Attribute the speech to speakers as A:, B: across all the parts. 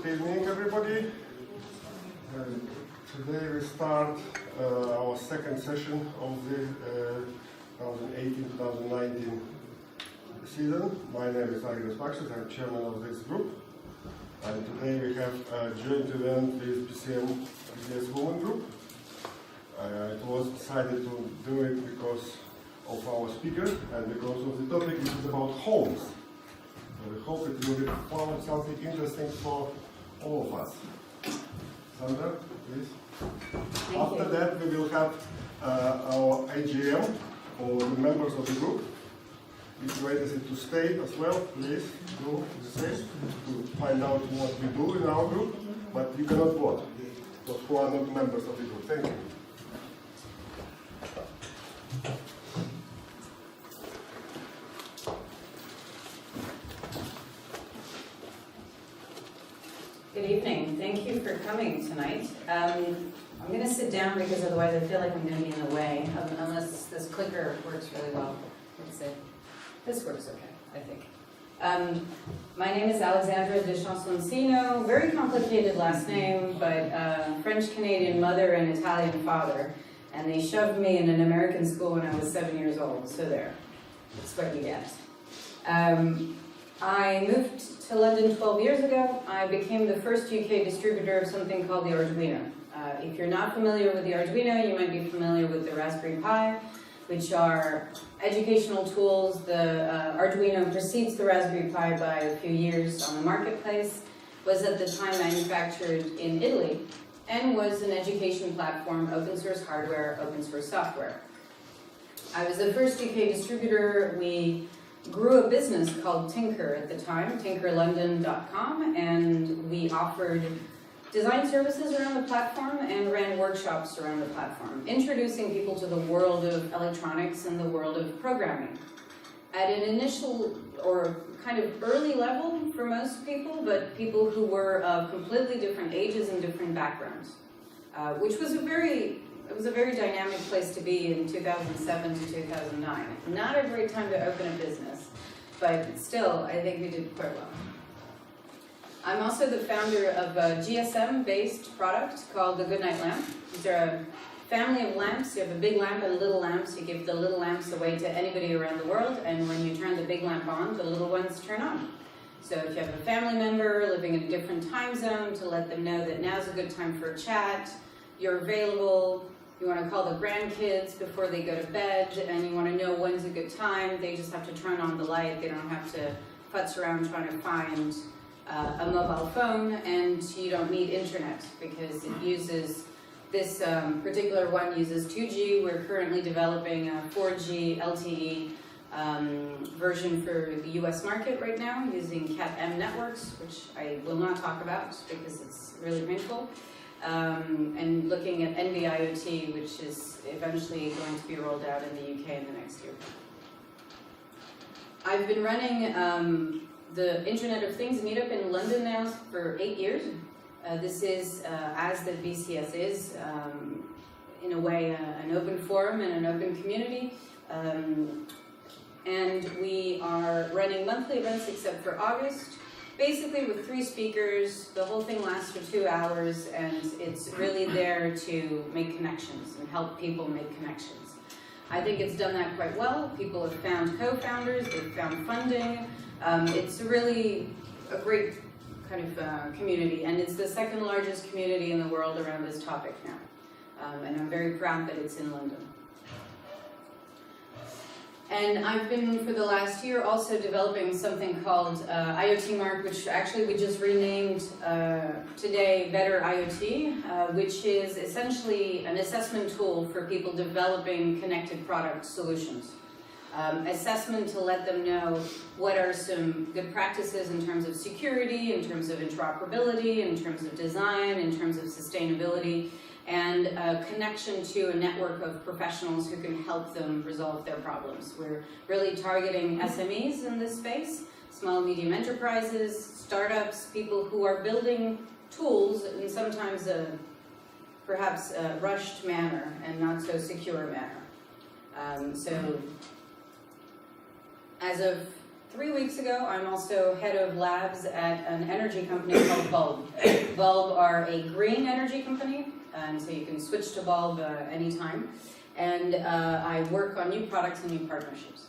A: Good evening, everybody. Today we start our second session of the 2018-2019 season. My name is Alexandra Deschamps-Sonsino. I'm chairman of this group. And today we have a joint event with BCS Women Group. It was decided to do it because of our speaker and because of the topic, which is about homes. So we hope that you will find something interesting for all of us. Sandra, please. After that, we will have our AGM for the members of the group. If you are interested to stay as well, please do the same to find out what we do in our group. But you cannot vote, because who are not members of the group. Thank you.
B: Good evening. Thank you for coming tonight. I'm going to sit down because otherwise I feel like I'm going to be in the way, unless this clicker works really well. Let's see. This works okay, I think. My name is Alexandra Deschamps-SonsinoWith. Very complicated last name, but French-Canadian mother and Italian father. And they shoved me in an American school when I was 7 years old, so there. That's what you get. I moved to London 12 years ago. I became the first UK distributor of something called the Arduino. If you're not familiar with the Arduino, you might be familiar with the Raspberry Pi, which are educational tools. The Arduino precedes the Raspberry Pi by a few years on the marketplace, was at the time manufactured in Italy, and was an education platform, open source hardware, open source software. I was the first UK distributor. We grew a business called Tinker at the time, tinkerlondon.com, and we offered design services around the platform and ran workshops around the platform, introducing people to the world of electronics and the world of programming. At an initial or kind of early level for most people, but people who were of completely different ages and different backgrounds, which was a very dynamic place to be in 2007 to 2009. Not a great time to open a business, but still, I think we did quite well. I'm also the founder of a GSM-based product called the Goodnight Lamp. These are a family of lamps. You have a big lamp and little lamps. You give the little lamps away to anybody around the world, and when you turn the big lamp on, the little ones turn on. So if you have a family member living in a different time zone, to let them know that now's a good time for a chat, you're available, you want to call the grandkids before they go to bed, and you want to know when's a good time, they just have to turn on the light. They don't have to futz around trying to find a mobile phone, and you don't need internet because it uses, this particular one uses 2G. We're currently developing a 4G LTE version for the US market right now using Cat-M networks, which I will not talk about because it's really painful. And looking at NB-IoT, which is eventually going to be rolled out in the UK in the next year. I've been running the Internet of Things meetup in London now for 8 years. This is, as the BCS is, in a way, an open forum and an open community. And we are running monthly events except for August. Basically with 3 speakers, the whole thing lasts for 2 hours, and it's really there to make connections and help people make connections. I think it's done that quite well. People have found co-founders, they've found funding. It's really a great kind of community, and it's the second largest community in the world around this topic now. And I'm very proud that it's in London. And I've been, for the last year, also developing something called IoT Mark, which actually we just renamed today Better IoT, which is essentially an assessment tool for people developing connected product solutions. Assessment to let them know what are some good practices in terms of security, in terms of interoperability, in terms of design, in terms of sustainability, and a connection to a network of professionals who can help them resolve their problems. We're really targeting SMEs in this space, small and medium enterprises, startups, people who are building tools in sometimes perhaps a rushed manner and not so secure manner. So as of 3 weeks ago, I'm also head of labs at an energy company called Bulb. Bulb are a green energy company, and so you can switch to Bulb anytime. And I work on new products and new partnerships.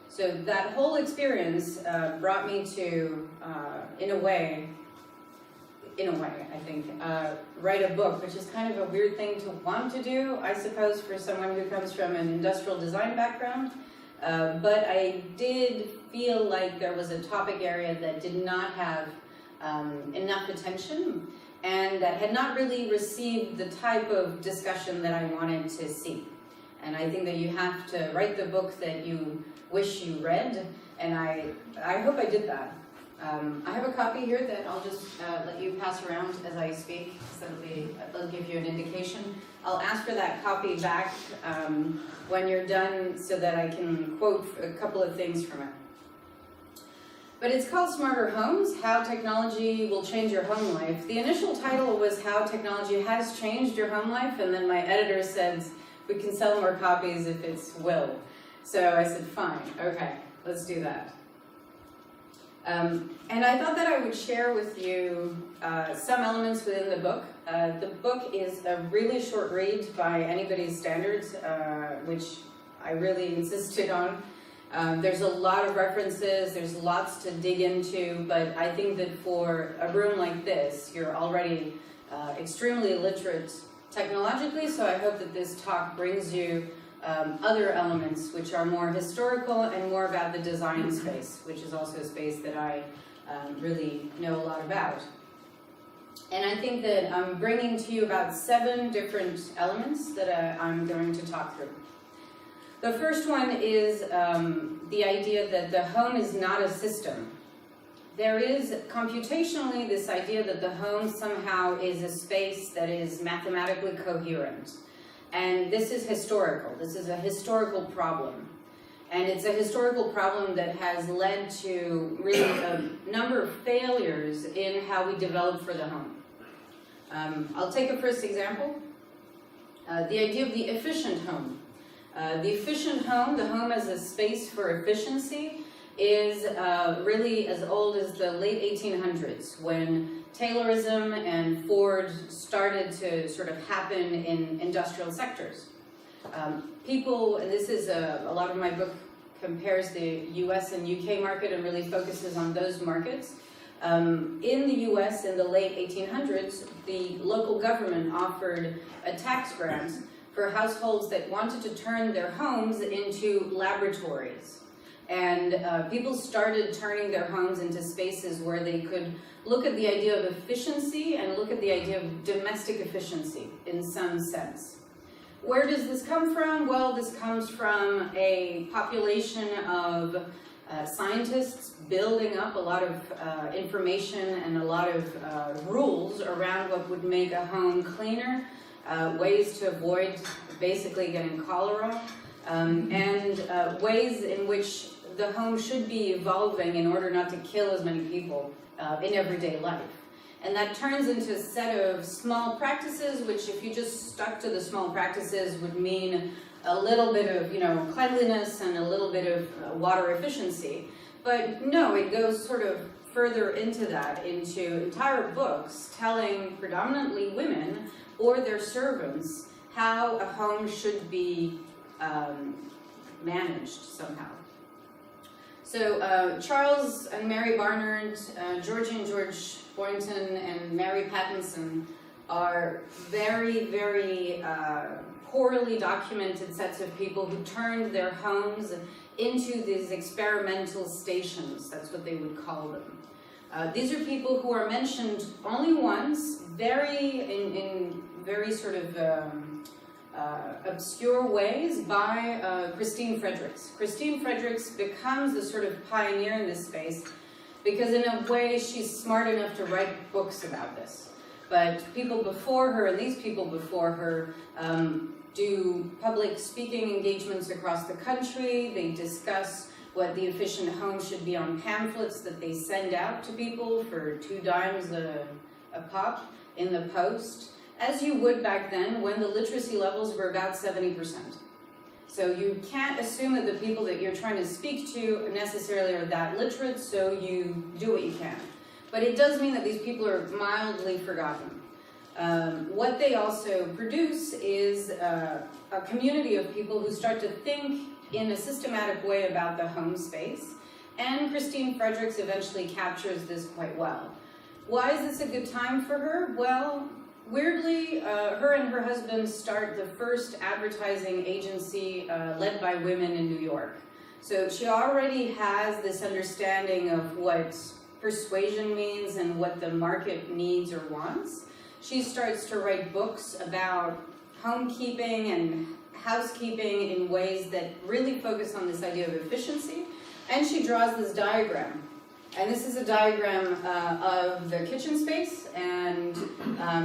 B: So that whole experience brought me to, in a way, I think, write a book, which is kind of a weird thing to want to do, I suppose, for someone who comes from an industrial design background. But I did feel like there was a topic area that did not have enough attention and that had not really received the type of discussion that I wanted to see. And I think that you have to write the book that you wish you read, and I hope I did that. I have a copy here that I'll just let you pass around as I speak, so it'll give you an indication. I'll ask for that copy back when you're done so that I can quote a couple of things from it. But it's called Smarter Homes, How Technology Will Change Your Home Life. The initial title was How Technology Has Changed Your Home Life, and then my editor said, we can sell more copies if it's will. So I said, fine, okay, let's do that. And I thought that I would share with you some elements within the book. The book is a really short read by anybody's standards, which I really insisted on. There's a lot of references, there's lots to dig into, but I think that for a room like this, you're already extremely literate technologically, so I hope that this talk brings you other elements which are more historical and more about the design space, which is also a space that I really know a lot about. And I think that I'm bringing to you about 7 different elements that I'm going to talk through. The first one is the idea that the home is not a system. There is computationally this idea that the home somehow is a space that is mathematically coherent. And this is historical. This is a historical problem. And it's a historical problem that has led to really a number of failures in how we develop for the home. I'll take a first example. The idea of the efficient home. The efficient home, the home as a space for efficiency, is really as old as the late 1800s, when Taylorism and Ford started to sort of happen in industrial sectors. People, and this is a lot of my book compares the US and UK market and really focuses on those markets. In the US in the late 1800s, the local government offered a tax grant for households that wanted to turn their homes into laboratories. And people started turning their homes into spaces where they could look at the idea of efficiency and look at the idea of domestic efficiency in some sense. Where does this come from? Well, this comes from a population of scientists building up a lot of information and a lot of rules around what would make a home cleaner, ways to avoid basically getting cholera, and ways in which the home should be evolving in order not to kill as many people in everyday life. And that turns into a set of small practices, which if you just stuck to the small practices would mean a little bit of, cleanliness and a little bit of water efficiency. But no, it goes sort of further into that, into entire books telling predominantly women or their servants how a home should be managed somehow. So Charles and Mary Barnard, Georgie and George Boynton, and Mary Pattinson are very, very poorly documented sets of people who turned their homes into these experimental stations. That's what they would call them. These are people who are mentioned only once, in very sort of obscure ways by Christine Fredericks. Christine Fredericks becomes a sort of pioneer in this space because in a way she's smart enough to write books about this. But people before her, and these people before her, do public speaking engagements across the country. They discuss what the efficient home should be on pamphlets that they send out to people for 2 dimes a pop in the post, as you would back then when the literacy levels were about 70%. So you can't assume that the people that you're trying to speak to necessarily are that literate, so you do what you can. But it does mean that these people are mildly forgotten. What they also produce is a community of people who start to think in a systematic way about the home space, and Christine Fredericks eventually captures this quite well. Why is this a good time for her? Well, weirdly, her and her husband start the first advertising agency led by women in New York. So she already has this understanding of what persuasion means and what the market needs or wants. She starts to write books about homekeeping and housekeeping in ways that really focus on this idea of efficiency. And she draws this diagram. And this is a diagram of the kitchen space, and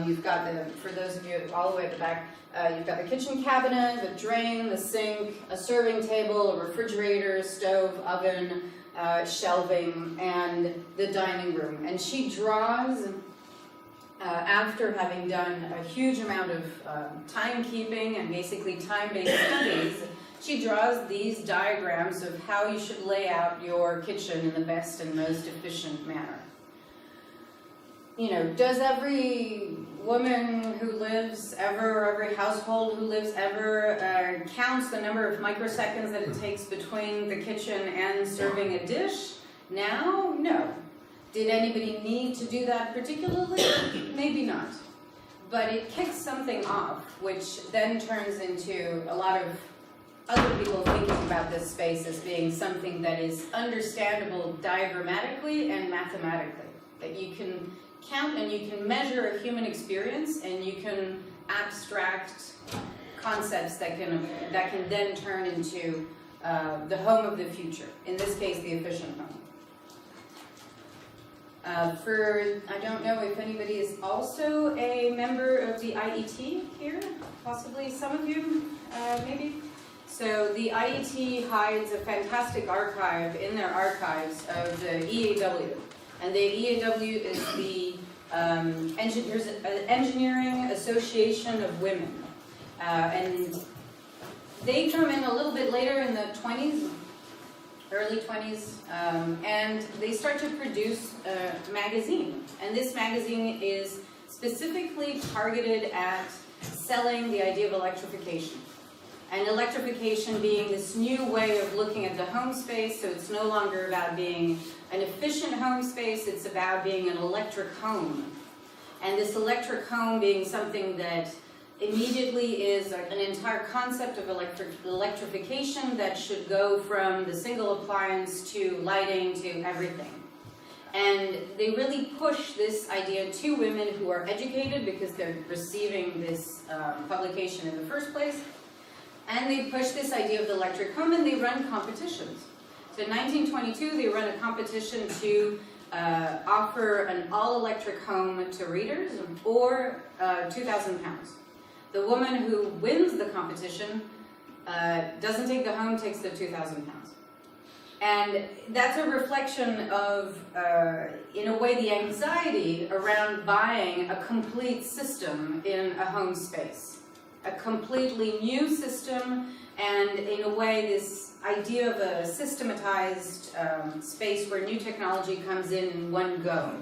B: you've got for those of you all the way at the back, you've got the kitchen cabinet, the drain, the sink, a serving table, a refrigerator, stove, oven, shelving, and the dining room. And she draws, after having done a huge amount of timekeeping and basically time-based studies, she draws these diagrams of how you should lay out your kitchen in the best and most efficient manner. You know, does every woman who lives ever, or every household who lives ever, counts the number of microseconds that it takes between the kitchen and serving a dish? Now, no. Did anybody need to do that particularly? Maybe not. But it kicks something off, which then turns into a lot of other people thinking about this space as being something that is understandable diagrammatically and mathematically. That you can count and you can measure a human experience, and you can abstract concepts that can then turn into the home of the future. In this case, the efficient home. I don't know if anybody is also a member of the IET here, possibly some of you, maybe. So the IET hides a fantastic archive in their archives of the EAW. And the EAW is the Engineering Association of Women. And they come in a little bit later in the 20s, early 20s, and they start to produce a magazine. And this magazine is specifically targeted at selling the idea of electrification. And electrification being this new way of looking at the home space, so it's no longer about being an efficient home space, it's about being an electric home. And this electric home being something that immediately is an entire concept of electrification that should go from the single appliance to lighting to everything. And they really push this idea to women who are educated because they're receiving this publication in the first place. And they push this idea of the electric home, and they run competitions. So in 1922, they run a competition to offer an all-electric home to readers, or 2,000 pounds. The woman who wins the competition doesn't take the home, takes the 2,000 pounds. And that's a reflection of, in a way, the anxiety around buying a complete system in a home space. A completely new system, and in a way, this idea of a systematized space where new technology comes in one go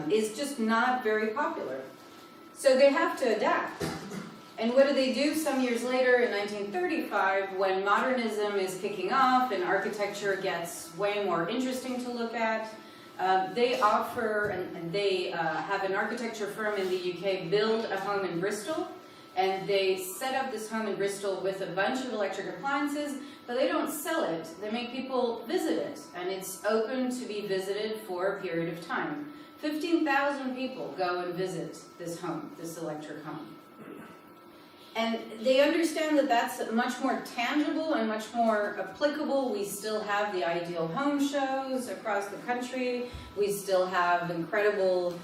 B: is just not very popular. So they have to adapt. And what do? Some years later, in 1935, when modernism is kicking off and architecture gets way more interesting to look at, they offer, and they have an architecture firm in the UK build a home in Bristol. And they set up this home in Bristol with a bunch of electric appliances, but they don't sell it. They make people visit it, and it's open to be visited for a period of time. 15,000 people go and visit this home, this electric home. And they understand that that's much more tangible and much more applicable. We still have the ideal home shows across the country. We still have incredible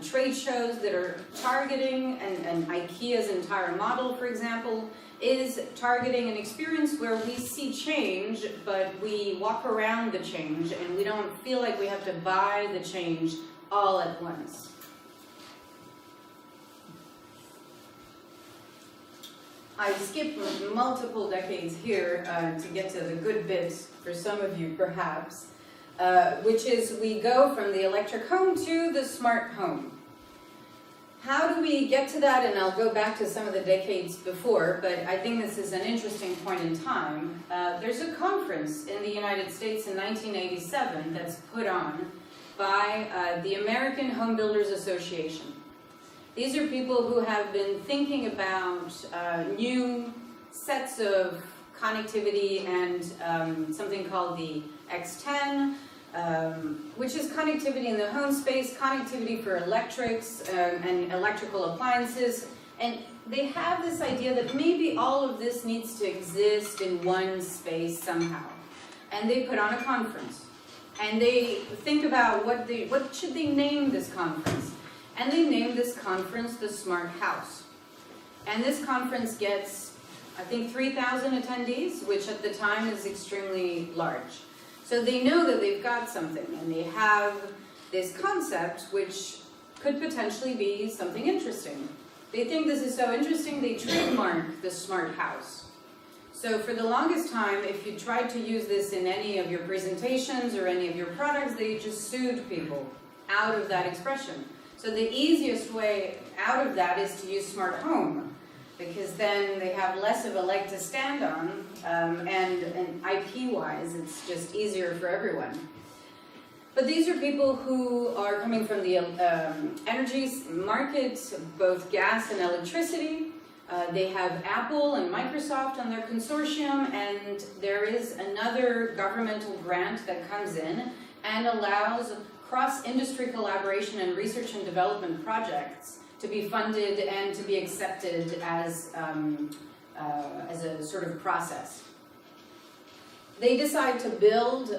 B: trade shows that are targeting, and IKEA's entire model, for example, is targeting an experience where we see change, but we walk around the change, and we don't feel like we have to buy the change all at once. I skipped multiple decades here to get to the good bits for some of you perhaps, which is we go from the electric home to the smart home. How do we get to that? And I'll go back to some of the decades before, but I think this is an interesting point in time. There's a conference in the United States in 1987 that's put on by the American Home Builders Association. These are people who have been thinking about new sets of connectivity and something called the X10, which is connectivity in the home space, connectivity for electrics and electrical appliances. And they have this idea that maybe all of this needs to exist in one space somehow. And they put on a conference. And they think about what should they name this conference. And they named this conference the Smart House. And this conference gets, I think, 3,000 attendees, which at the time is extremely large. So they know that they've got something, and they have this concept which could potentially be something interesting. They think this is so interesting, they trademark the Smart House. So for the longest time, if you tried to use this in any of your presentations or any of your products, they just sued people out of that expression. So the easiest way out of that is to use smart home, because then they have less of a leg to stand on, and IP-wise, it's just easier for everyone. But these are people who are coming from the energy market, both gas and electricity. They have Apple and Microsoft on their consortium, and there is another governmental grant that comes in and allows cross-industry collaboration and research and development projects to be funded and to be accepted as a sort of process. They decide to build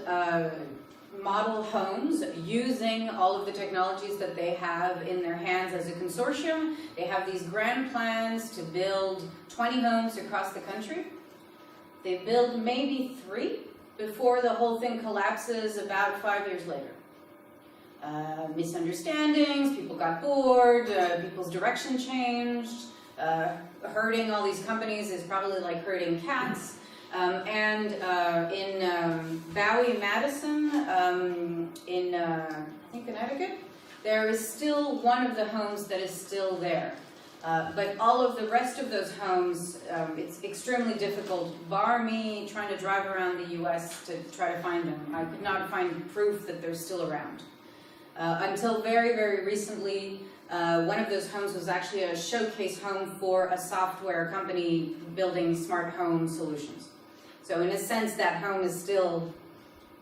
B: model homes using all of the technologies that they have in their hands as a consortium. They have these grand plans to build 20 homes across the country. They build maybe 3 before the whole thing collapses about 5 years later. Misunderstandings, people got bored, people's direction changed. Herding all these companies is probably like herding cats. In Bowie-Madison, in I think Connecticut, there is still one of the homes that is still there. But all of the rest of those homes, it's extremely difficult, bar me trying to drive around the US to try to find them. I could not find proof that they're still around. Until very, very recently, one of those homes was actually a showcase home for a software company building smart home solutions. So in a sense, that home is still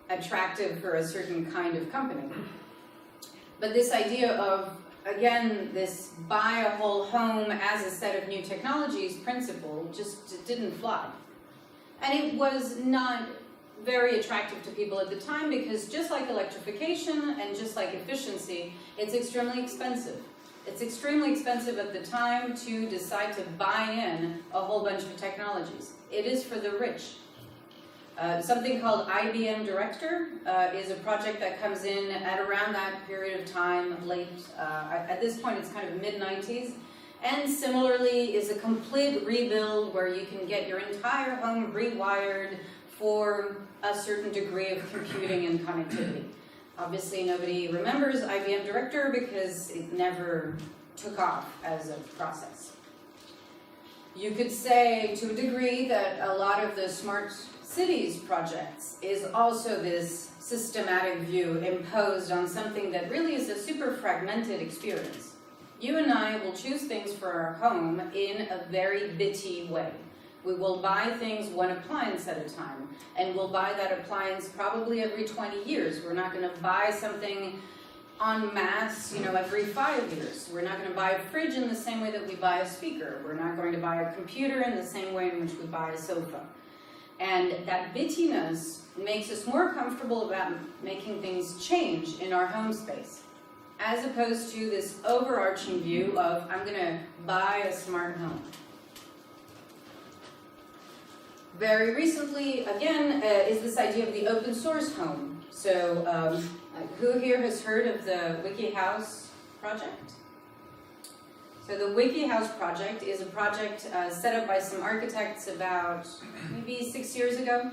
B: attractive for a certain kind of company. But this idea of, again, this buy a whole home as a set of new technologies principle just didn't fly. And it was not very attractive to people at the time because just like electrification and just like efficiency, it's extremely expensive. It's extremely expensive at the time to decide to buy in a whole bunch of technologies. It is for the rich. Something called IBM Director is a project that comes in at around that period of time, at this point it's kind of mid-90s, and similarly is a complete rebuild where you can get your entire home rewired for a certain degree of computing and connectivity. Obviously nobody remembers IBM Director because it never took off as a process. You could say to a degree that a lot of the smart cities projects is also this systematic view imposed on something that really is a super fragmented experience. You and I will choose things for our home in a very bitty way. We will buy things one appliance at a time, and we'll buy that appliance probably every 20 years. We're not going to buy something en masse, every 5 years. We're not going to buy a fridge in the same way that we buy a speaker. We're not going to buy a computer in the same way in which we buy a sofa. And that bittiness makes us more comfortable about making things change in our home space, as opposed to this overarching view of, I'm going to buy a smart home. Very recently, again, is this idea of the open source home. So, who here has heard of the WikiHouse project? So the WikiHouse project is a project set up by some architects about maybe 6 years ago,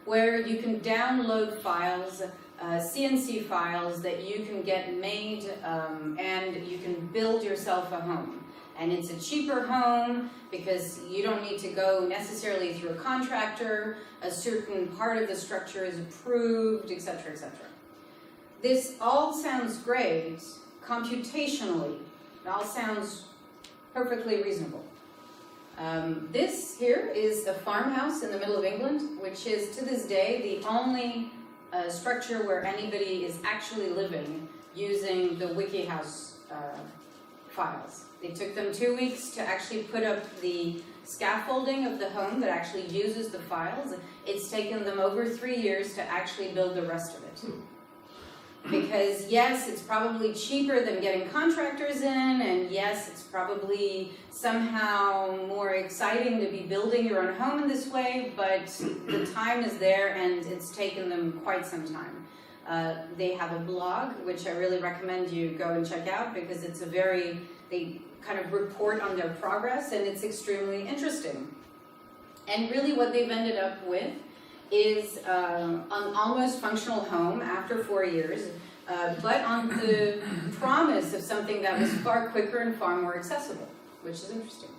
B: where you can download files, CNC files that you can get made, and you can build yourself a home. And it's a cheaper home because you don't need to go necessarily through a contractor, a certain part of the structure is approved, etc., etc. This all sounds great computationally. It all sounds perfectly reasonable. This here is a farmhouse in the middle of England, which is to this day the only structure where anybody is actually living using the WikiHouse files. It took them 2 weeks to actually put up the scaffolding of the home that actually uses the files. It's taken them over 3 years to actually build the rest of it. Because yes, it's probably cheaper than getting contractors in, and yes, it's probably somehow more exciting to be building your own home in this way, but the time is there and it's taken them quite some time. They have a blog, which I really recommend you go and check out, because it's they kind of report on their progress, and it's extremely interesting. And really what they've ended up with is an almost functional home after 4 years, but on the promise of something that was far quicker and far more accessible, which is interesting.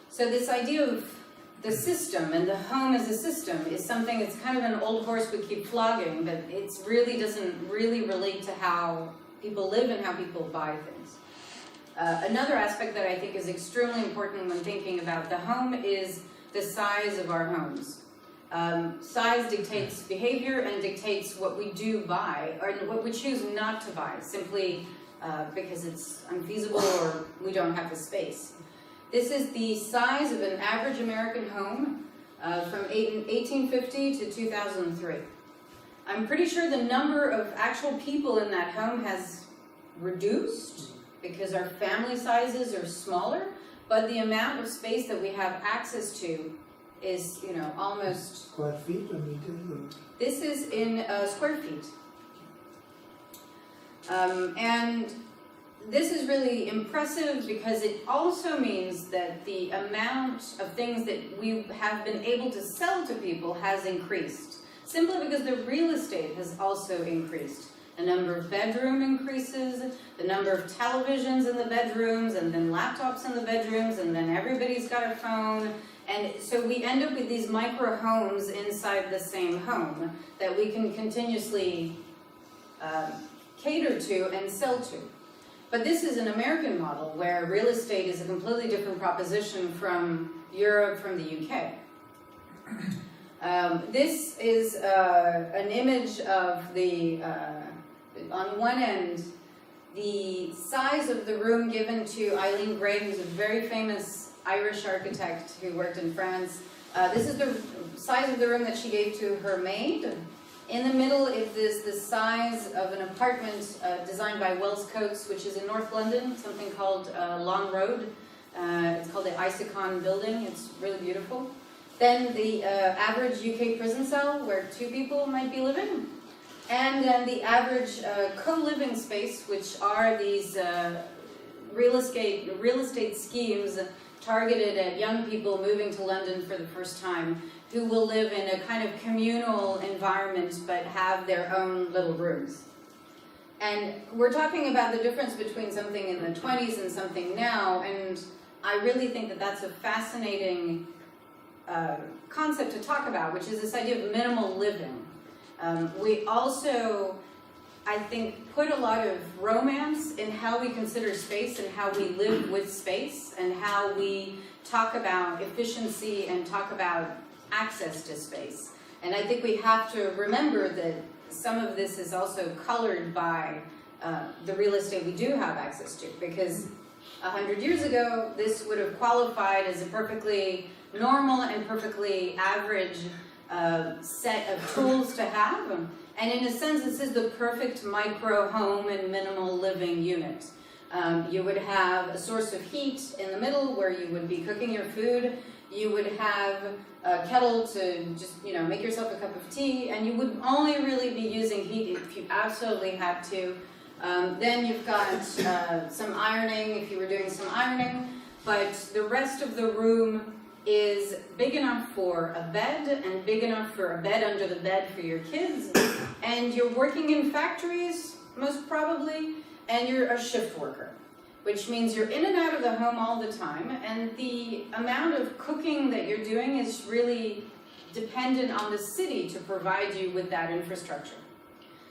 B: So this idea of the system and the home as a system is something that's kind of an old horse we keep flogging, but it really doesn't really relate to how people live and how people buy things. Another aspect that I think is extremely important when thinking about the home is the size of our homes. Size dictates behavior and dictates what we do buy, or what we choose not to buy, simply because it's unfeasible or we don't have the space. This is the size of an average American home from 1850 to 2003. I'm pretty sure the number of actual people in that home has reduced because our family sizes are smaller, but the amount of space that we have access to is, almost...
C: Square feet or meters?
B: This is in square feet. And this is really impressive because it also means that the amount of things that we have been able to sell to people has increased, simply because the real estate has also increased. The number of bedroom increases, the number of televisions in the bedrooms, and then laptops in the bedrooms, and then everybody's got a phone. And so we end up with these micro homes inside the same home that we can continuously cater to and sell to. But this is an American model where real estate is a completely different proposition from Europe, from the UK. This is an image of the, on one end, the size of the room given to Eileen Gray, who's a very famous Irish architect who worked in France. This is the size of the room that she gave to her maid. In the middle is the size of an apartment designed by Wells Coates, which is in North London, something called Long Road. It's called the Isicon building. It's really beautiful. Then the average UK prison cell where 2 people might be living. And then the average co-living space, which are these real estate schemes targeted at young people moving to London for the first time, who will live in a kind of communal environment but have their own little rooms. And we're talking about the difference between something in the 20s and something now, and I really think that that's a fascinating concept to talk about, which is this idea of minimal living. We also, I think, put a lot of romance in how we consider space and how we live with space and how we talk about efficiency and talk about access to space. And I think we have to remember that some of this is also colored by the real estate we do have access to, because 100 years ago this would have qualified as a perfectly normal and perfectly average set of tools to have. And in a sense, this is the perfect micro home and minimal living unit. You would have a source of heat in the middle where you would be cooking your food. You would have a kettle to just, make yourself a cup of tea, and you would only really be using heat if you absolutely had to. Then you've got some ironing, if you were doing some ironing, but the rest of the room is big enough for a bed and big enough for a bed under the bed for your kids. And you're working in factories, most probably, and you're a shift worker, which means you're in and out of the home all the time, and the amount of cooking that you're doing is really dependent on the city to provide you with that infrastructure.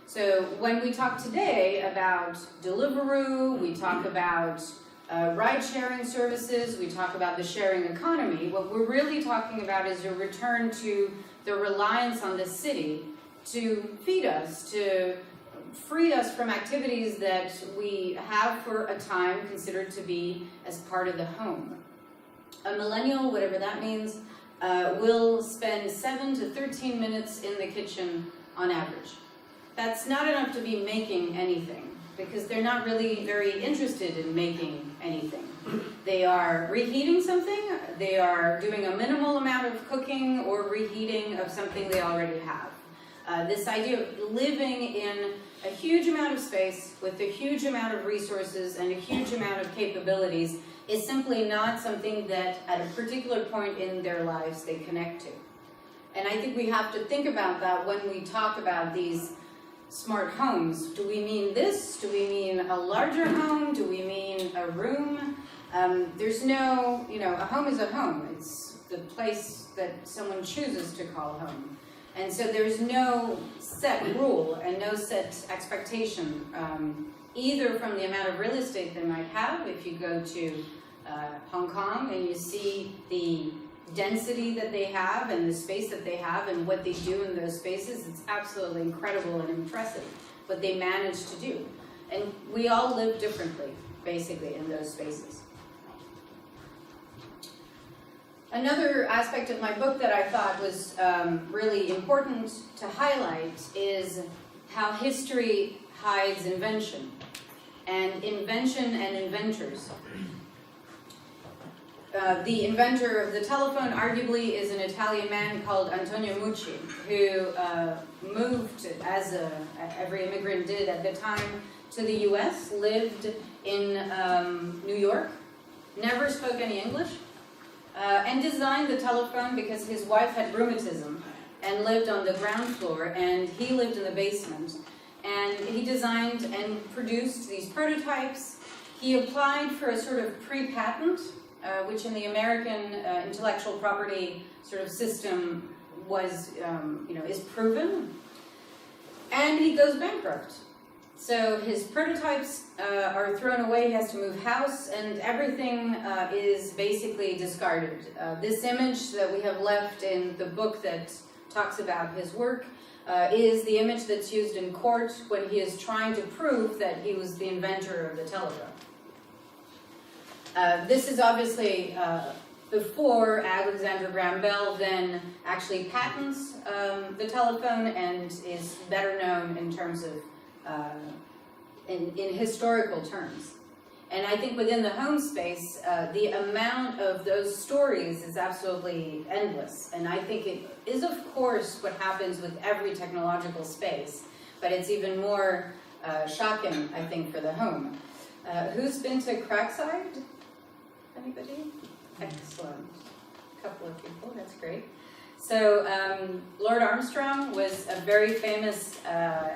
B: So when we talk today about Deliveroo, we talk about ride-sharing services, we talk about the sharing economy, what we're really talking about is a return to the reliance on the city to feed us, to free us from activities that we have for a time considered to be as part of the home. A millennial, whatever that means, will spend 7 to 13 minutes in the kitchen on average. That's not enough to be making anything, because they're not really very interested in making anything. They are reheating something, they are doing a minimal amount of cooking or reheating of something they already have. This idea of living in a huge amount of space with a huge amount of resources and a huge amount of capabilities is simply not something that at a particular point in their lives they connect to. And I think we have to think about that when we talk about these smart homes. Do we mean this? Do we mean a larger home? Do we mean a room? There's no, a home is a home. It's the place that someone chooses to call home. And so there's no set rule and no set expectation, either from the amount of real estate they might have. If you go to Hong Kong and you see the density that they have and the space that they have and what they do in those spaces, it's absolutely incredible and impressive what they manage to do. And we all live differently, basically, in those spaces. Another aspect of my book that I thought was really important to highlight is how history hides invention, and invention and inventors. The inventor of the telephone arguably is an Italian man called Antonio Mucci, who moved, as every immigrant did at the time, to the US, lived in New York, never spoke any English, and designed the telephone because his wife had rheumatism and lived on the ground floor, and he lived in the basement. And he designed and produced these prototypes. He applied for a sort of pre-patent, which in the American intellectual property sort of system was, is proven. And he goes bankrupt. So his prototypes are thrown away, he has to move house, and everything is basically discarded. This image that we have left in the book that talks about his work is the image that's used in court when he is trying to prove that he was the inventor of the telephone. This is obviously before Alexander Graham Bell then actually patents the telephone and is better known in terms of in historical terms. And I think within the home space, the amount of those stories is absolutely endless. And I think it is, of course, what happens with every technological space, but it's even more shocking, I think, for the home. Who's been to Crackside? Anybody? Excellent. A couple of people, that's great. So Lord Armstrong was a very famous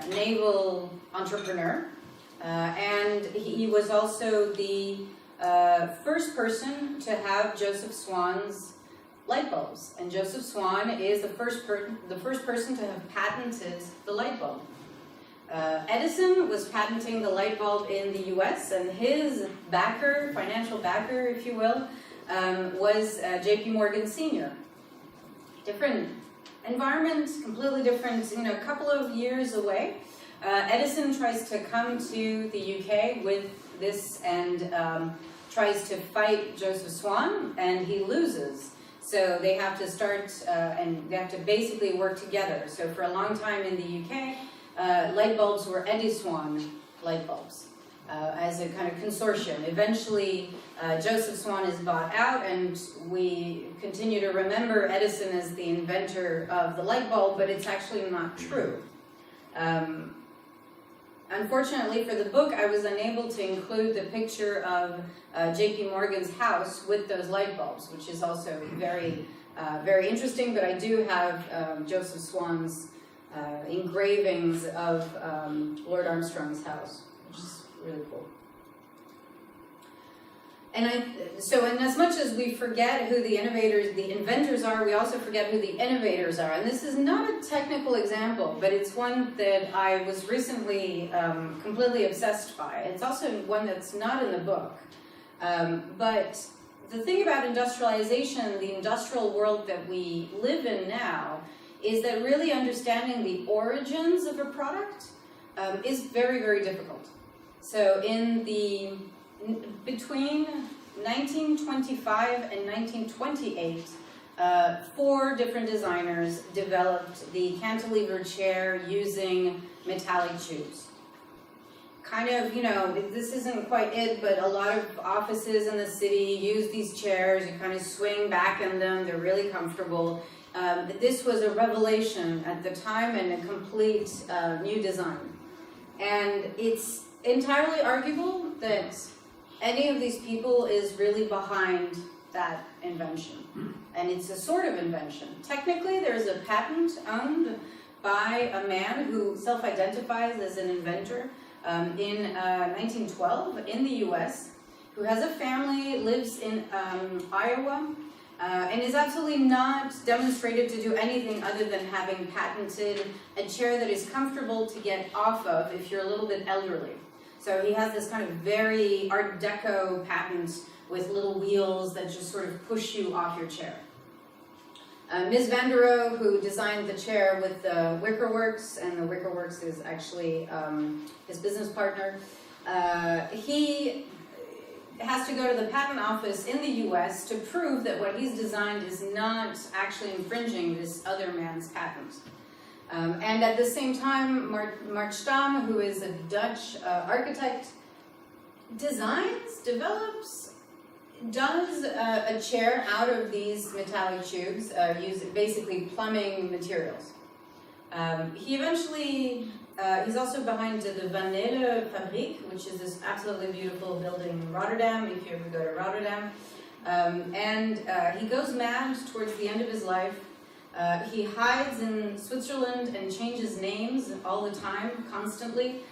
B: naval entrepreneur, and he was also the first person to have Joseph Swan's light bulbs. And Joseph Swan is the first person to have patented the light bulb. Edison was patenting the light bulb in the US, and his backer, financial backer, if you will, was J.P. Morgan Sr. Different environment, completely different, a couple of years away. Edison tries to come to the UK with this and tries to fight Joseph Swan, and he loses. So they have to start, and they have to basically work together. So for a long time in the UK, light bulbs were Edison light bulbs as a kind of consortium. Eventually, Joseph Swan is bought out, and we continue to remember Edison as the inventor of the light bulb, but it's actually not true. Unfortunately for the book, I was unable to include the picture of JP Morgan's house with those light bulbs, which is also very, very interesting, but I do have Joseph Swan's engravings of Lord Armstrong's house, which is really cool. And so as much as we forget who the inventors are, we also forget who the innovators are. And this is not a technical example, but it's one that I was recently completely obsessed by. It's also one that's not in the book. But the thing about industrialization, the industrial world that we live in now, is that really understanding the origins of a product is very, very difficult. So between 1925 and 1928, 4 different designers developed the cantilever chair using metallic tubes. Kind of, this isn't quite it, but a lot of offices in the city use these chairs. You kind of swing back in them. They're really comfortable. This was a revelation at the time and a complete new design. And it's entirely arguable that any of these people is really behind that invention. And it's a sort of invention. Technically, there's a patent owned by a man who self-identifies as an inventor in 1912 in the US, who has a family, lives in Iowa, and is absolutely not demonstrated to do anything other than having patented a chair that is comfortable to get off of if you're a little bit elderly. So he has this kind of very Art Deco patent with little wheels that just sort of push you off your chair. Ms. Van der Rohe, who designed the chair with the Wicker Works, and the Wicker Works is actually his business partner, he has to go to the patent office in the US to prove that what he's designed is not actually infringing this other man's patent. And at the same time, Mart Stam, who is a Dutch architect, develops, does a chair out of these metallic tubes, using basically plumbing materials. He eventually, he's also behind the Van Nele Fabriek, which is this absolutely beautiful building in Rotterdam, if you ever go to Rotterdam. He goes mad towards the end of his life. He hides in Switzerland and changes names all the time, constantly,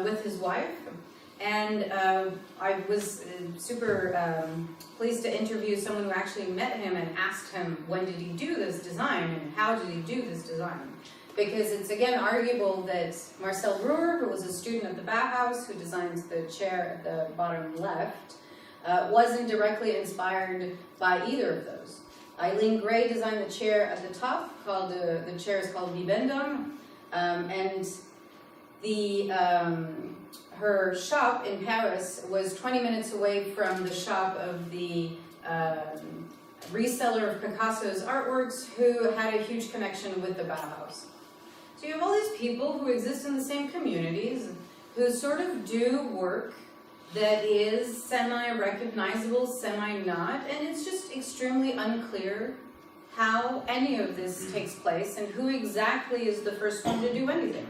B: with his wife. And I was super pleased to interview someone who actually met him and asked him, when did he do this design and how did he do this design? Because it's again arguable that Marcel Breuer, who was a student at the Bauhaus, who designed the chair at the bottom left, wasn't directly inspired by either of those. Eileen Gray designed the chair at the top, the chair is called Vivendum, and her shop in Paris was 20 minutes away from the shop of the reseller of Picasso's artworks, who had a huge connection with the Bauhaus. So you have all these people who exist in the same communities, who sort of do work that is semi-recognizable, semi-not, and it's just extremely unclear how any of this takes place and who exactly is the first one to do anything.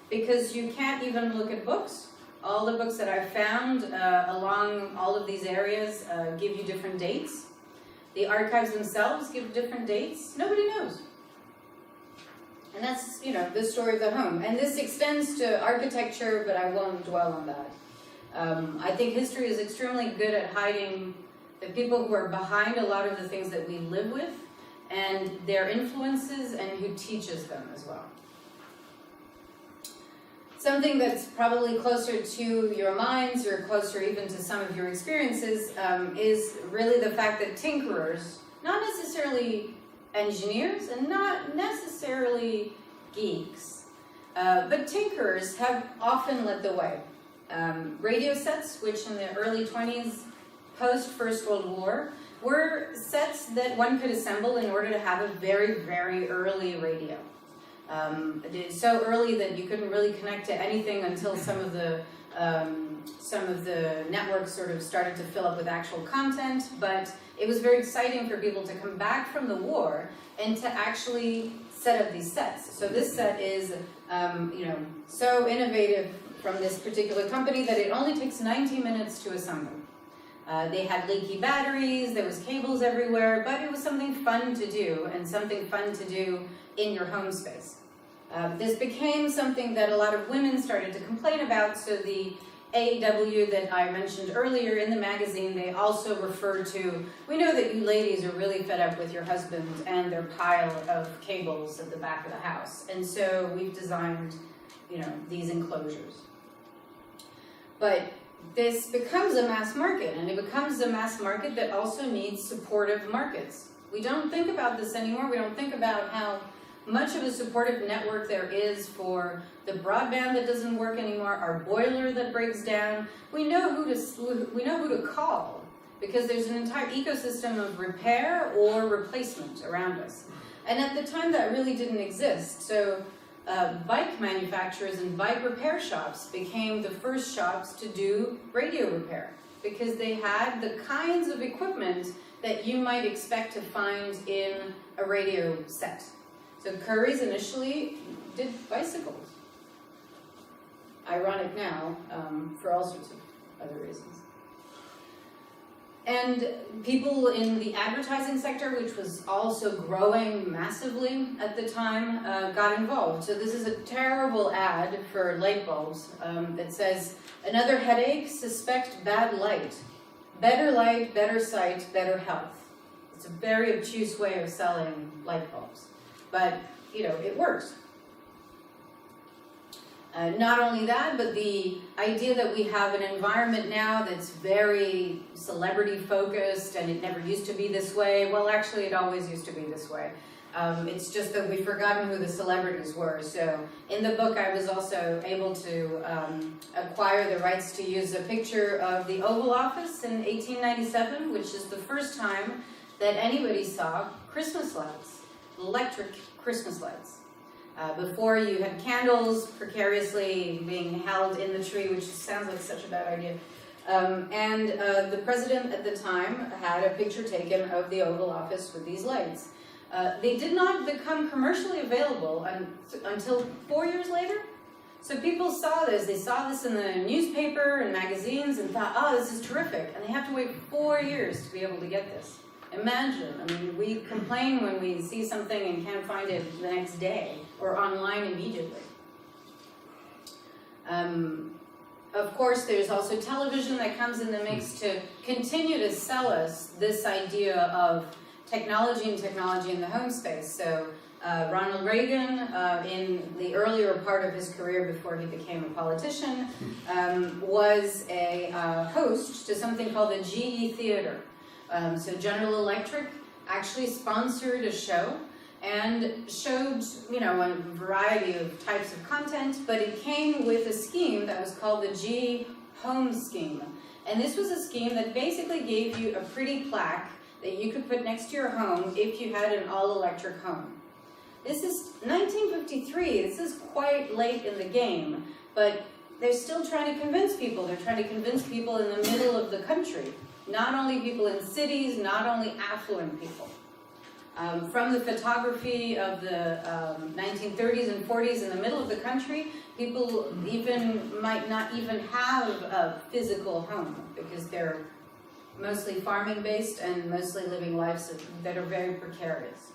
B: Because you can't even look at books. All the books that I've found along all of these areas give you different dates. The archives themselves give different dates. Nobody knows. And that's, the story of the home. And this extends to architecture, but I won't dwell on that. I think history is extremely good at hiding the people who are behind a lot of the things that we live with and their influences and who teaches them as well. Something that's probably closer to your minds or closer even to some of your experiences is really the fact that tinkerers, not necessarily engineers and not necessarily geeks, but tinkerers have often led the way. Radio sets, which in the early 20s, post-First World War, were sets that one could assemble in order to have a very, very early radio. So early that you couldn't really connect to anything until some of the networks sort of started to fill up with actual content, but it was very exciting for people to come back from the war and to actually set up these sets. So this set is, so innovative from this particular company that it only takes 90 minutes to assemble. They had leaky batteries, there was cables everywhere, but it was something fun to do, and something fun to do in your home space. This became something that a lot of women started to complain about, so the AEW that I mentioned earlier in the magazine, they also refer to, we know that you ladies are really fed up with your husbands and their pile of cables at the back of the house, and so we've designed, these enclosures. But this becomes a mass market, and it becomes a mass market that also needs supportive markets. We don't think about this anymore. We don't think about how much of a supportive network there is for the broadband that doesn't work anymore, our boiler that breaks down. We know who to call, because there's an entire ecosystem of repair or replacement around us. And at the time that really didn't exist. So bike manufacturers and bike repair shops became the first shops to do radio repair, because they had the kinds of equipment that you might expect to find in a radio set. So Currys initially did bicycles. Ironic now, for all sorts of other reasons. And people in the advertising sector, which was also growing massively at the time, got involved. So this is a terrible ad for light bulbs that says, "Another headache? Suspect bad light. Better sight, better health." It's a very obtuse way of selling light bulbs. But, it works. Not only that, but the idea that we have an environment now that's very celebrity focused and it never used to be this way. Well, actually, it always used to be this way. It's just that we've forgotten who the celebrities were. So in the book, I was also able to acquire the rights to use a picture of the Oval Office in 1897, which is the first time that anybody saw Christmas lights, electric Christmas lights. Before, you had candles precariously being held in the tree, which sounds like such a bad idea. And the president at the time had a picture taken of the Oval Office with these lights. They did not become commercially available until 4 years later. So people saw this. They saw this in the newspaper and magazines and thought, oh, this is terrific. And they have to wait 4 years to be able to get this. Imagine, we complain when we see something and can't find it the next day or online immediately. Of course, there's also television that comes in the mix to continue to sell us this idea of technology in the home space. So Ronald Reagan, in the earlier part of his career before he became a politician, was a host to something called the GE Theater. So General Electric actually sponsored a show and showed, a variety of types of content, but it came with a scheme that was called the GE Home Scheme. And this was a scheme that basically gave you a pretty plaque that you could put next to your home if you had an all-electric home. This is 1953, this is quite late in the game, but they're still trying to convince people. They're trying to convince people in the middle of the country. Not only people in cities, not only affluent people. From the photography of the 1930s and 40s in the middle of the country, people might not even have a physical home because they're mostly farming based and mostly living lives that are very precarious.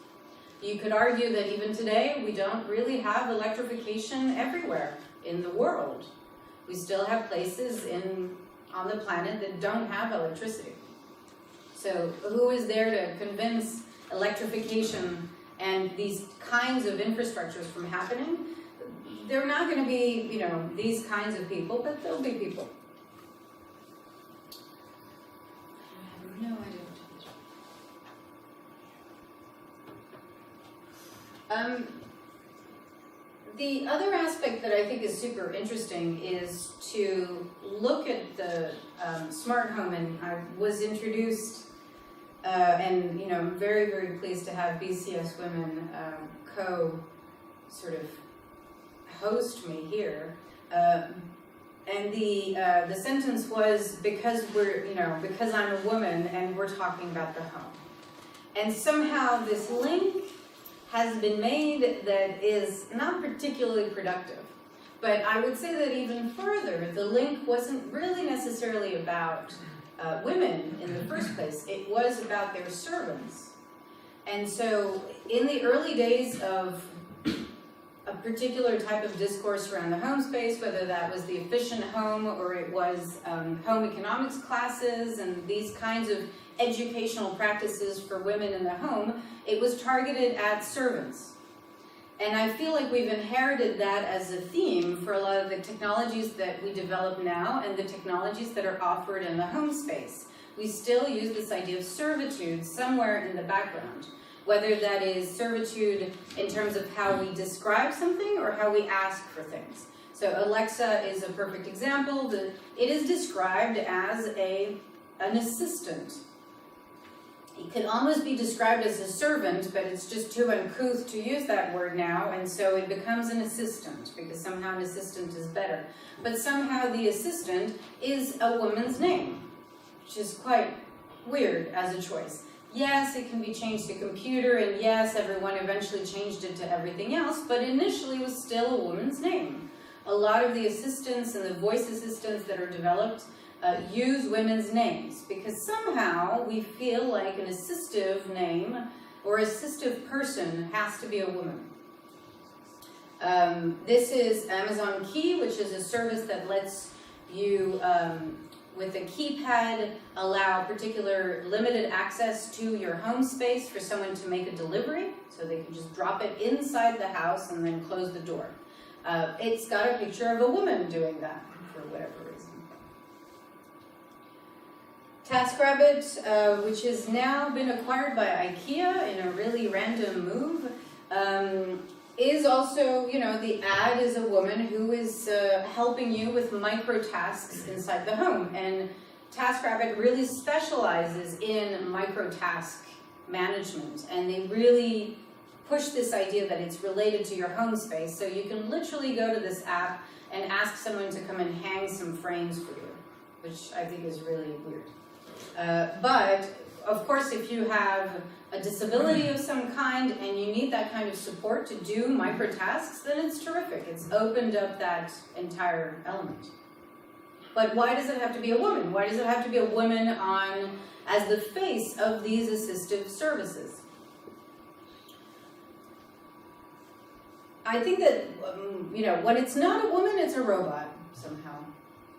B: You could argue that even today we don't really have electrification everywhere in the world. We still have places on the planet that don't have electricity. So who is there to convince electrification and these kinds of infrastructures from happening? They're not going to be, these kinds of people, but there'll be people. I have no idea what to do. The other aspect that I think is super interesting is to look at the smart home, and I was introduced, and I'm very, very pleased to have BCS Women sort of host me here. And the sentence was because I'm a woman and we're talking about the home, and somehow this link has been made that is not particularly productive. But I would say that even further, the link wasn't really necessarily about women in the first place. It was about their servants. And so in the early days of a particular type of discourse around the home space, whether that was the efficient home or it was home economics classes and these kinds of educational practices for women in the home, it was targeted at servants. And I feel like we've inherited that as a theme for a lot of the technologies that we develop now and the technologies that are offered in the home space. We still use this idea of servitude somewhere in the background, whether that is servitude in terms of how we describe something or how we ask for things. So Alexa is a perfect example. It is described as an assistant. It could almost be described as a servant, but it's just too uncouth to use that word now, and so it becomes an assistant, because somehow an assistant is better. But somehow the assistant is a woman's name, which is quite weird as a choice. Yes, it can be changed to computer, and yes, everyone eventually changed it to everything else, but initially it was still a woman's name. A lot of the assistants and the voice assistants that are developed use women's names, because somehow we feel like an assistive name or assistive person has to be a woman. This is Amazon Key, which is a service that lets you, with a keypad, allow particular limited access to your home space for someone to make a delivery, so they can just drop it inside the house and then close the door. It's got a picture of a woman doing that for whatever reason. TaskRabbit, which has now been acquired by IKEA in a really random move, is also, the ad is a woman who is helping you with micro tasks inside the home. And TaskRabbit really specializes in micro task management. And they really push this idea that it's related to your home space. So you can literally go to this app and ask someone to come and hang some frames for you, which I think is really weird. But, of course, if you have a disability of some kind and you need that kind of support to do micro tasks, then it's terrific. It's opened up that entire element. But why does it have to be a woman? Why does it have to be a woman as the face of these assistive services? I think that, when it's not a woman, it's a robot somehow,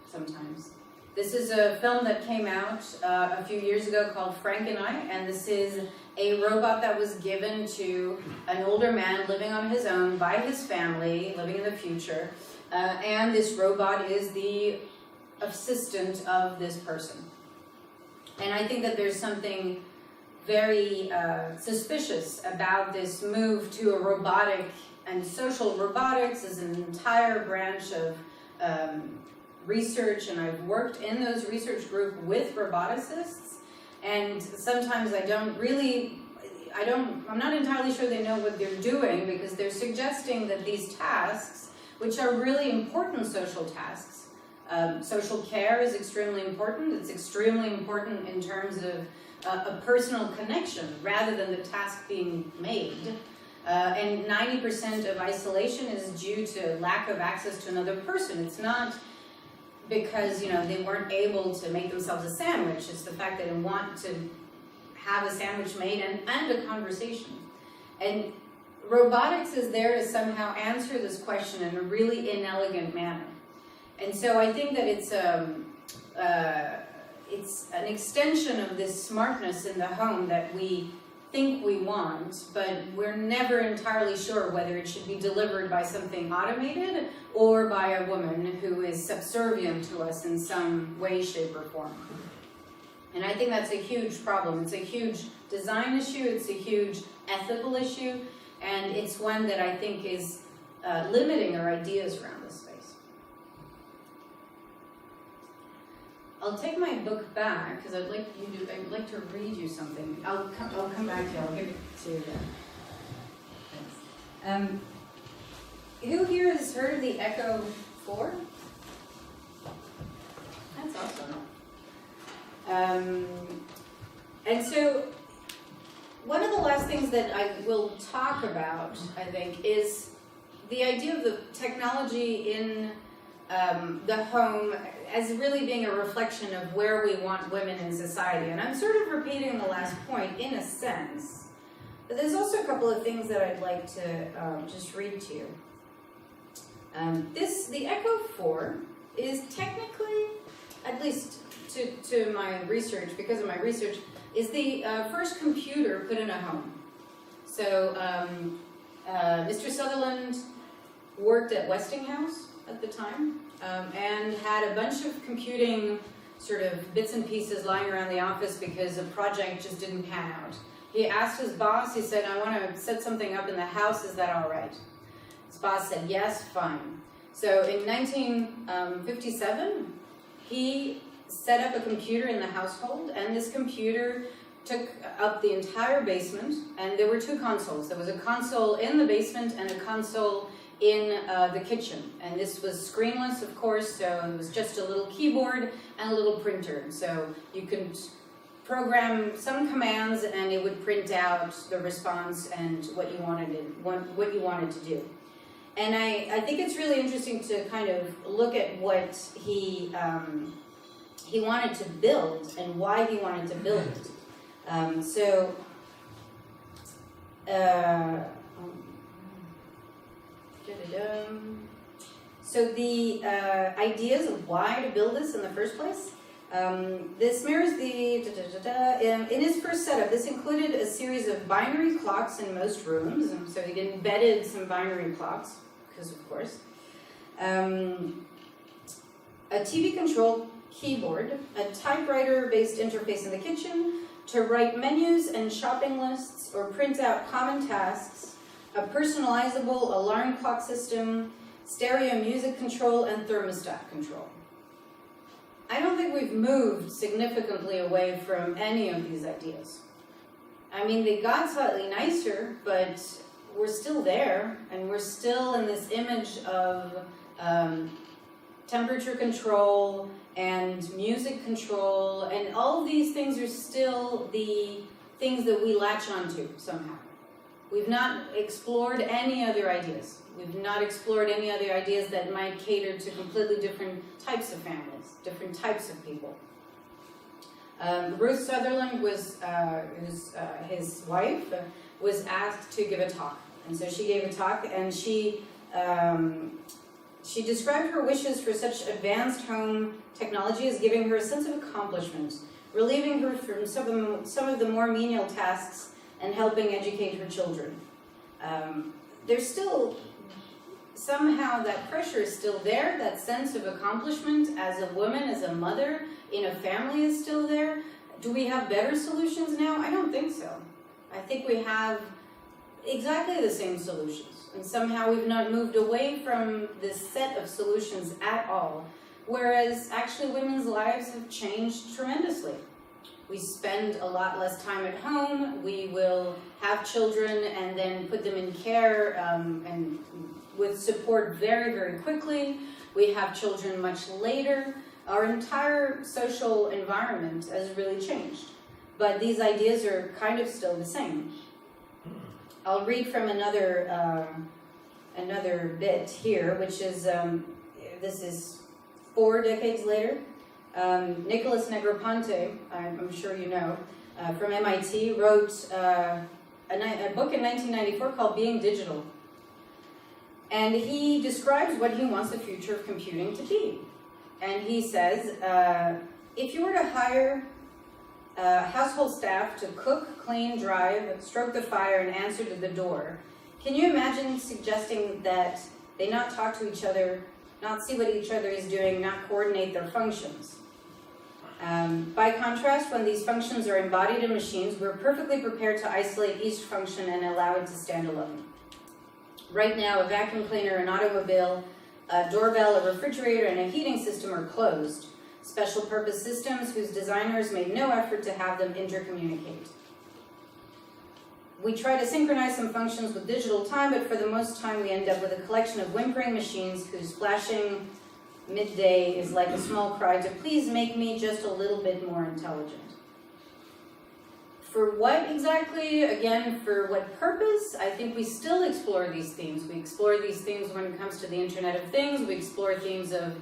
B: sometimes. This is a film that came out a few years ago called Frank and I, and this is a robot that was given to an older man living on his own by his family, living in the future, and this robot is the assistant of this person. And I think that there's something very suspicious about this move to a robotic, and social robotics is an entire branch of research, and I've worked in those research groups with roboticists, and sometimes I'm not entirely sure they know what they're doing, because they're suggesting that these tasks, which are really important social tasks, social care is extremely important. It's extremely important in terms of a personal connection rather than the task being made. And 90% of isolation is due to lack of access to another person. It's not because, they weren't able to make themselves a sandwich. It's the fact that they want to have a sandwich made and a conversation. And robotics is there to somehow answer this question in a really inelegant manner. And so I think that it's an extension of this smartness in the home that we think we want, but we're never entirely sure whether it should be delivered by something automated or by a woman who is subservient to us in some way, shape, or form. And I think that's a huge problem. It's a huge design issue, it's a huge ethical issue, and it's one that I think is limiting our ideas around this space. I'll take my book back because I'd like to read you something. I'll come back to you. I'll give it to you then. Thanks. Who here has heard of the Echo 4? That's awesome. And so one of the last things that I will talk about, I think, is the idea of the technology in the home as really being a reflection of where we want women in society. And I'm sort of repeating the last point in a sense, but there's also a couple of things that I'd like to just read to you. The Echo 4 is technically, at least to my research, because of my research, is the first computer put in a home. So Mr. Sutherland worked at Westinghouse at the time and had a bunch of computing sort of bits and pieces lying around the office because a project just didn't pan out. He asked his boss, he said, I want to set something up in the house, is that all right? His boss said, yes, fine. So in 1957, he set up a computer in the household, and this computer took up the entire basement, and there were two consoles. There was a console in the basement and a console in the kitchen. And this was screenless, of course, so it was just a little keyboard and a little printer. So you could program some commands and it would print out the response and what you wanted to do. And I think it's really interesting to kind of look at what he wanted to build and why he wanted to build it. So the ideas of why to build this in the first place, this mirrors the, in his first setup, this included a series of binary clocks in most rooms, and so he embedded some binary clocks, because of course. A TV-controlled keyboard, a typewriter-based interface in the kitchen, to write menus and shopping lists or print out common tasks, a personalizable alarm clock system, stereo music control, and thermostat control. I don't think we've moved significantly away from any of these ideas. I mean, they got slightly nicer, but we're still there, and we're still in this image of temperature control and music control, and all of these things are still the things that we latch onto somehow. We've not explored any other ideas. We've not explored any other ideas that might cater to completely different types of families, different types of people. Ruth Sutherland was, his wife, was asked to give a talk. And so she gave a talk, and she described her wishes for such advanced home technology as giving her a sense of accomplishment, relieving her from some of the more menial tasks, and helping educate her children. There's still, somehow that pressure is still there, that sense of accomplishment as a woman, as a mother, in a family is still there. Do we have better solutions now? I don't think so. I think we have exactly the same solutions. And somehow we've not moved away from this set of solutions at all. Whereas actually women's lives have changed tremendously. We spend a lot less time at home. We will have children and then put them in care and with support very, very quickly. We have children much later. Our entire social environment has really changed. But these ideas are kind of still the same. I'll read from another bit here, which is, this is 4 decades later. Nicholas Negroponte, I'm sure you know, from MIT, wrote a book in 1994 called Being Digital. And he describes what he wants the future of computing to be. And he says, if you were to hire household staff to cook, clean, drive, stroke the fire, and answer to the door, can you imagine suggesting that they not talk to each other, not see what each other is doing, not coordinate their functions? By contrast, when these functions are embodied in machines, we're perfectly prepared to isolate each function and allow it to stand alone. Right now, a vacuum cleaner, an automobile, a doorbell, a refrigerator, and a heating system are closed. Special purpose systems whose designers made no effort to have them intercommunicate. We try to synchronize some functions with digital time, but for the most time we end up with a collection of whimpering machines whose flashing midday is like a small cry to please make me just a little bit more intelligent. For what exactly, again, for what purpose, I think we still explore these themes. We explore these themes when it comes to the Internet of Things. We explore themes of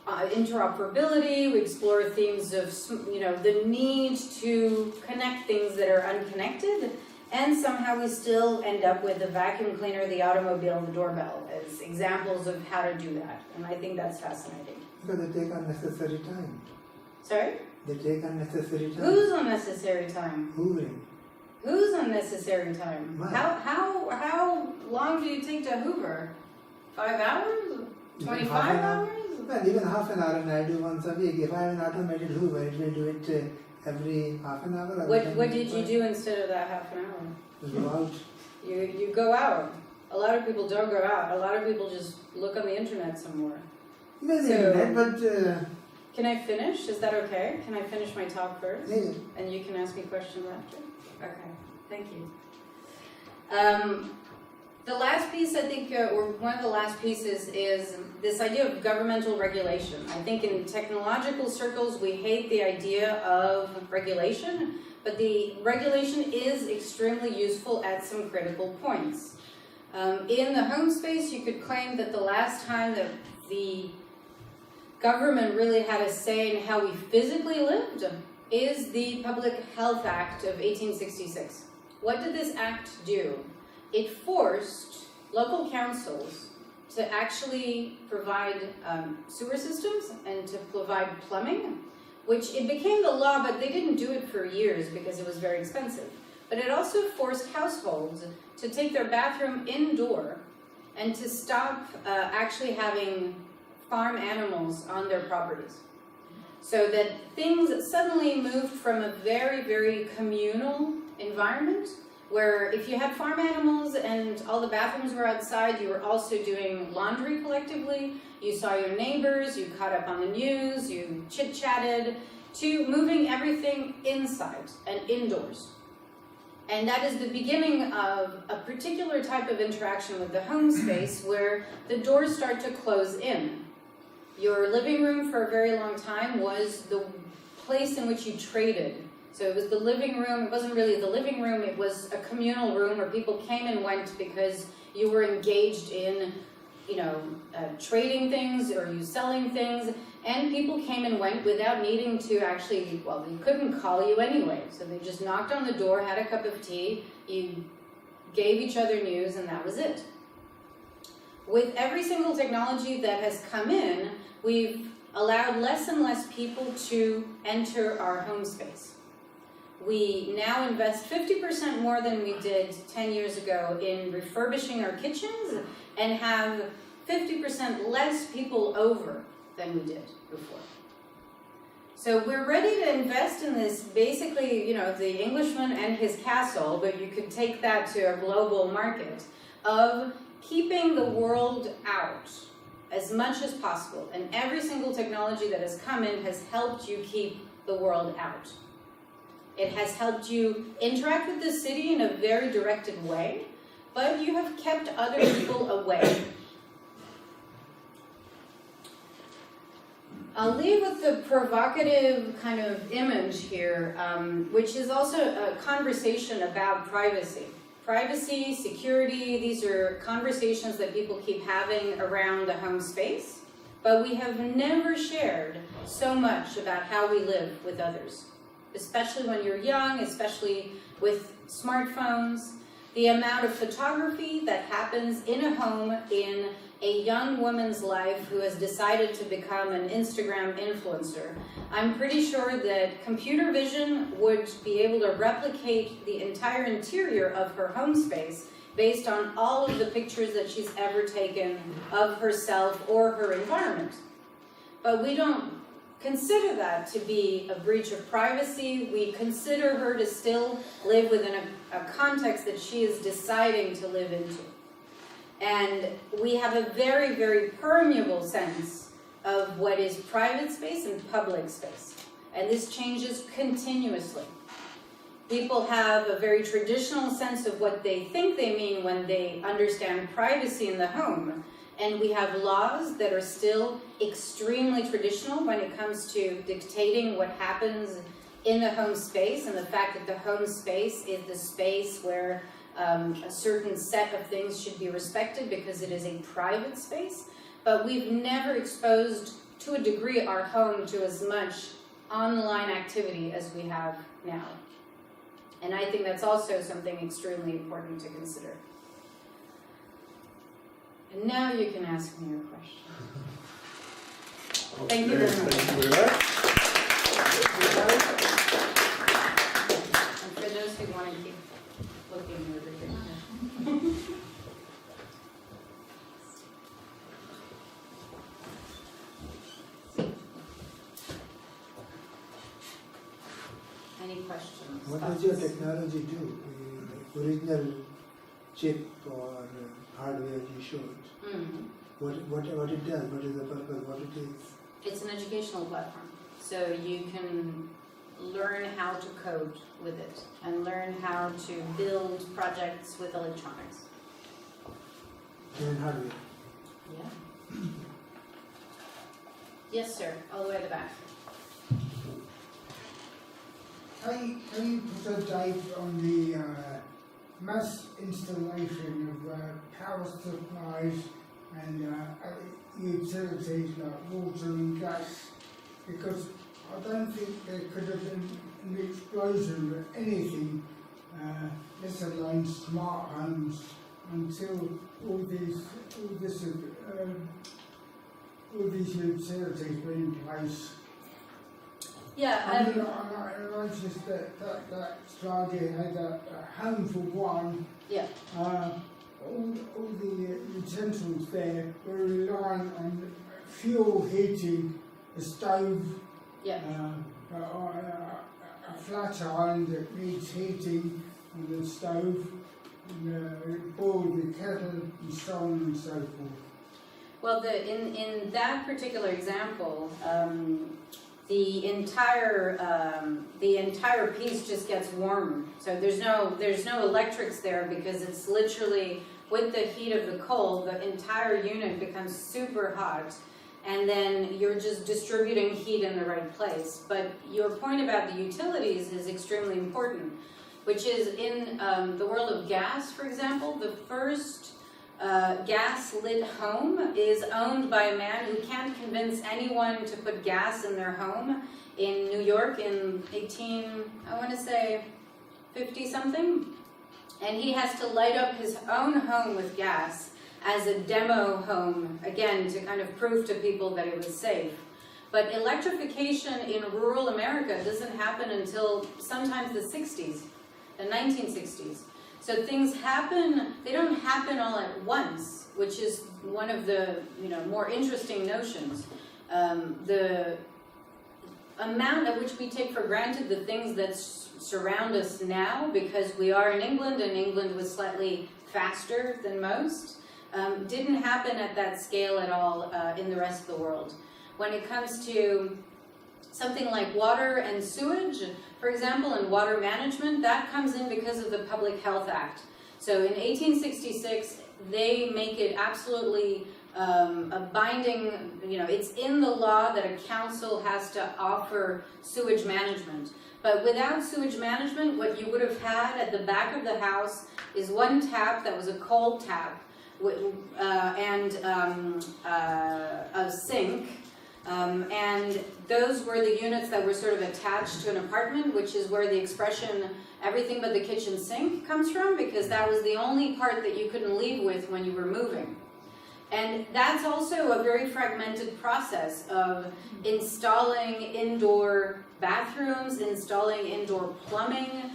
B: interoperability. We explore themes of, the need to connect things that are unconnected. And somehow we still end up with the vacuum cleaner, the automobile, the doorbell as examples of how to do that. And I think that's fascinating.
C: Because they take unnecessary time.
B: Sorry?
C: They take unnecessary time.
B: Who's unnecessary time?
C: Hoovering.
B: Who's unnecessary time?
C: Mine.
B: How long do you take to hoover? 5 hours? 25
C: Half an hour.
B: hours?
C: Well, even half an hour, and I do once a week. If I have an automated hoover, it will do it every half an hour.
B: What did you do instead of that half an hour?
C: Just go out.
B: You go out. A lot of people don't go out. A lot of people just look on the internet some more.
C: Even the
B: So-
C: internet, but
B: Can I finish? Is that okay? Can I finish my talk first?
C: yeah.
B: And you can ask me questions after? Okay, thank you. The last piece, I think, or one of the last pieces is this idea of governmental regulation. I think in technological circles, we hate the idea of regulation, but the regulation is extremely useful at some critical points. In the home space, you could claim that the last time that the government really had a say in how we physically lived is the Public Health Act of 1866. What did this act do? It forced local councils to actually provide sewer systems and to provide plumbing, which it became the law, but they didn't do it for years because it was very expensive. But it also forced households to take their bathroom indoor and to stop actually having farm animals on their properties. So that things suddenly moved from a very, very communal environment where if you had farm animals and all the bathrooms were outside, you were also doing laundry collectively, you saw your neighbors, you caught up on the news, you chit-chatted, to moving everything inside and indoors. And that is the beginning of a particular type of interaction with the home space where the doors start to close in. Your living room for a very long time was the place in which you traded. So it was the living room. It wasn't really the living room. It was a communal room where people came and went because you were engaged in, trading things or you selling things. And people came and went without needing to actually, well, they couldn't call you anyway. So they just knocked on the door, had a cup of tea, you gave each other news, and that was it. With every single technology that has come in, we've allowed less and less people to enter our home space. We now invest 50% more than we did 10 years ago in refurbishing our kitchens and have 50% less people over than we did before. So we're ready to invest in this, basically, the Englishman and his castle, but you could take that to a global market, of keeping the world out as much as possible. And every single technology that has come in has helped you keep the world out. It has helped you interact with the city in a very directed way, but you have kept other people away. I'll leave with the provocative kind of image here, which is also a conversation about privacy. Privacy, security, these are conversations that people keep having around the home space, but we have never shared so much about how we live with others, especially when you're young, especially with smartphones. The amount of photography that happens in a home in a young woman's life who has decided to become an Instagram influencer. I'm pretty sure that computer vision would be able to replicate the entire interior of her home space based on all of the pictures that she's ever taken of herself or her environment. But we don't consider that to be a breach of privacy. We consider her to still live within a context that she is deciding to live into. And we have a very, very permeable sense of what is private space and public space. And this changes continuously. People have a very traditional sense of what they think they mean when they understand privacy in the home. And we have laws that are still extremely traditional when it comes to dictating what happens in the home space, and the fact that the home space is the space where a certain set of things should be respected because it is a private space. But we've never exposed, to a degree, our home to as much online activity as we have now. And I think that's also something extremely important to consider. And now you can ask me your question. Thank you very much.
A: Thank you very much.
B: And for those who want to keep looking over here. Any questions?
C: What does your technology do? The original chip or hardware you showed.
B: Mm-hmm.
C: What it does? What is the purpose? What it is?
B: It's an educational platform. So you can learn how to code with it and learn how to build projects with electronics.
C: And hardware.
B: Yeah. Yes, sir. All the way at the back.
D: Can you put a date on the mass installation of power supplies and utilities like water and gas? Because I don't think there could have been an explosion of anything, let alone smart homes, until all these utilities were in place.
B: Yeah.
D: I noticed that slide here had a home for one.
B: Yeah.
D: All the utensils there were reliant on fuel heating, a stove,
B: Yeah.
D: a flat iron that needs heating, and the stove, and boiled the kettle, and so on and so forth.
B: Well, in that particular example, the entire piece just gets warm. So there's no electrics there because it's literally with the heat of the coal, the entire unit becomes super hot, and then you're just distributing heat in the right place. But your point about the utilities is extremely important, which is in the world of gas, for example, the first gas-lit home is owned by a man who can't convince anyone to put gas in their home in New York in 50-something. And he has to light up his own home with gas as a demo home, again, to kind of prove to people that it was safe. But electrification in rural America doesn't happen until sometimes the 60s, the 1960s. So things happen, they don't happen all at once, which is one of the more interesting notions. The amount at which we take for granted the things that surround us now, because we are in England and England was slightly faster than most, didn't happen at that scale at all in the rest of the world. When it comes to something like water and sewage, for example, and water management, that comes in because of the Public Health Act. So in 1866, they make it absolutely a binding, it's in the law that a council has to offer sewage management. But without sewage management, what you would have had at the back of the house is one tap that was a cold tap and a sink. And those were the units that were sort of attached to an apartment, which is where the expression everything but the kitchen sink comes from, because that was the only part that you couldn't leave with when you were moving. And that's also a very fragmented process of installing indoor bathrooms, installing indoor plumbing.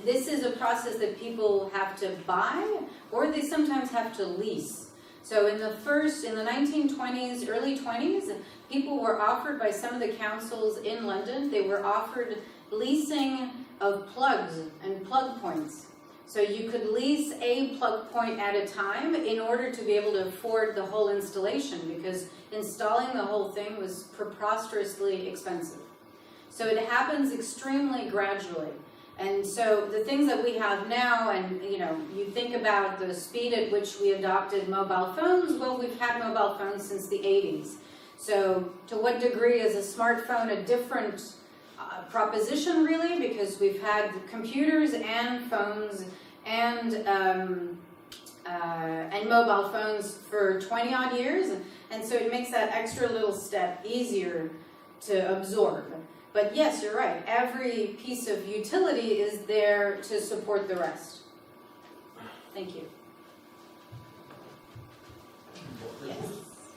B: This is a process that people have to buy, or they sometimes have to lease. So in the 1920s, early 20s, people were offered by some of the councils in London, they were offered leasing of plugs and plug points. So you could lease a plug point at a time in order to be able to afford the whole installation, because installing the whole thing was preposterously expensive. So it happens extremely gradually. And so the things that we have now, and you think about the speed at which we adopted mobile phones, well, we've had mobile phones since the 80s. So to what degree is a smartphone a different proposition really, because we've had computers and phones and mobile phones for 20 odd years, and so it makes that extra little step easier to absorb. But yes, you're right, every piece of utility is there to support the rest. Thank you. Yes.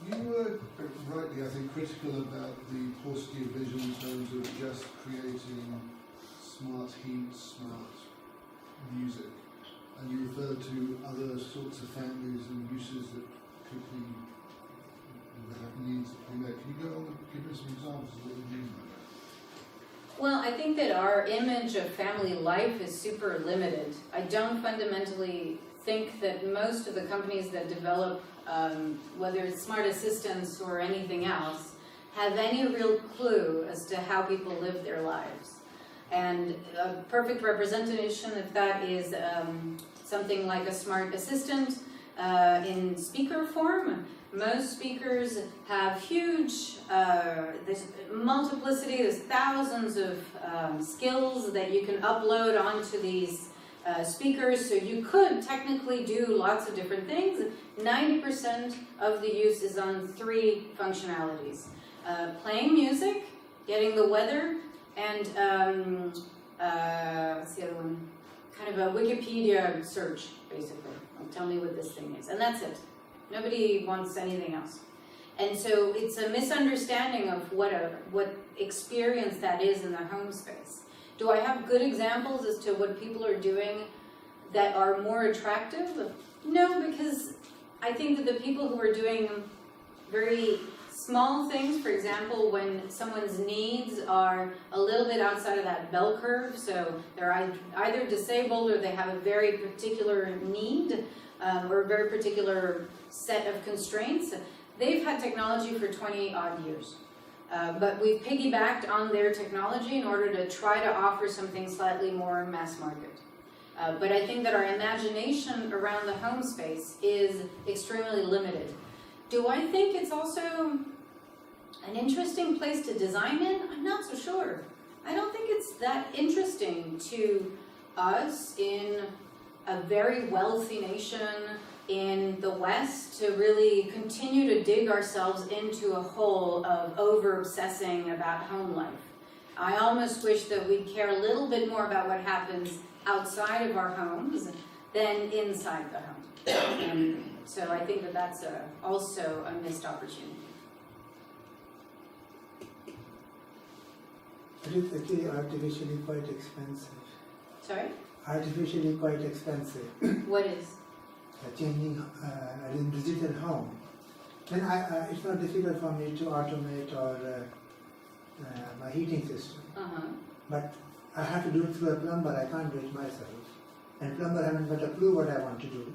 E: You were rightly, I think, critical about the paucity of vision in terms of just creating smart heat, smart music, and you referred to other sorts of families and uses that could be, that have needs that be met. Can you go on and give us some examples of what you mean by that?
B: Well, I think that our image of family life is super limited. I don't fundamentally think that most of the companies that develop, whether it's smart assistants or anything else, have any real clue as to how people live their lives. And a perfect representation of that is something like a smart assistant in speaker form. Most speakers have huge, there's multiplicity, there's thousands of skills that you can upload onto these speakers, so you could technically do lots of different things. 90% of the use is on 3 functionalities. Playing music, getting the weather, and what's the other one? Kind of a Wikipedia search, basically. Tell me what this thing is. And that's it. Nobody wants anything else. And so it's a misunderstanding of what experience that is in the home space. Do I have good examples as to what people are doing that are more attractive? No, because I think that the people who are doing very small things, for example, when someone's needs are a little bit outside of that bell curve, so they're either disabled or they have a very particular need or a very particular set of constraints, they've had technology for 20 odd years. But we've piggybacked on their technology in order to try to offer something slightly more mass market. But I think that our imagination around the home space is extremely limited. Do I think it's also an interesting place to design in? I'm not so sure. I don't think it's that interesting to us in a very wealthy nation in the West to really continue to dig ourselves into a hole of over-obsessing about home life. I almost wish that we'd care a little bit more about what happens outside of our homes than inside the home. And so I think that that's also a missed opportunity.
C: It is actually artificially quite expensive.
B: Sorry?
C: Artificially quite expensive.
B: What is?
C: Changing a digital home. Then it's not difficult for me to automate or my heating system. But I have to do it through a plumber. I can't do it myself. And plumber haven't got a clue what I want to do.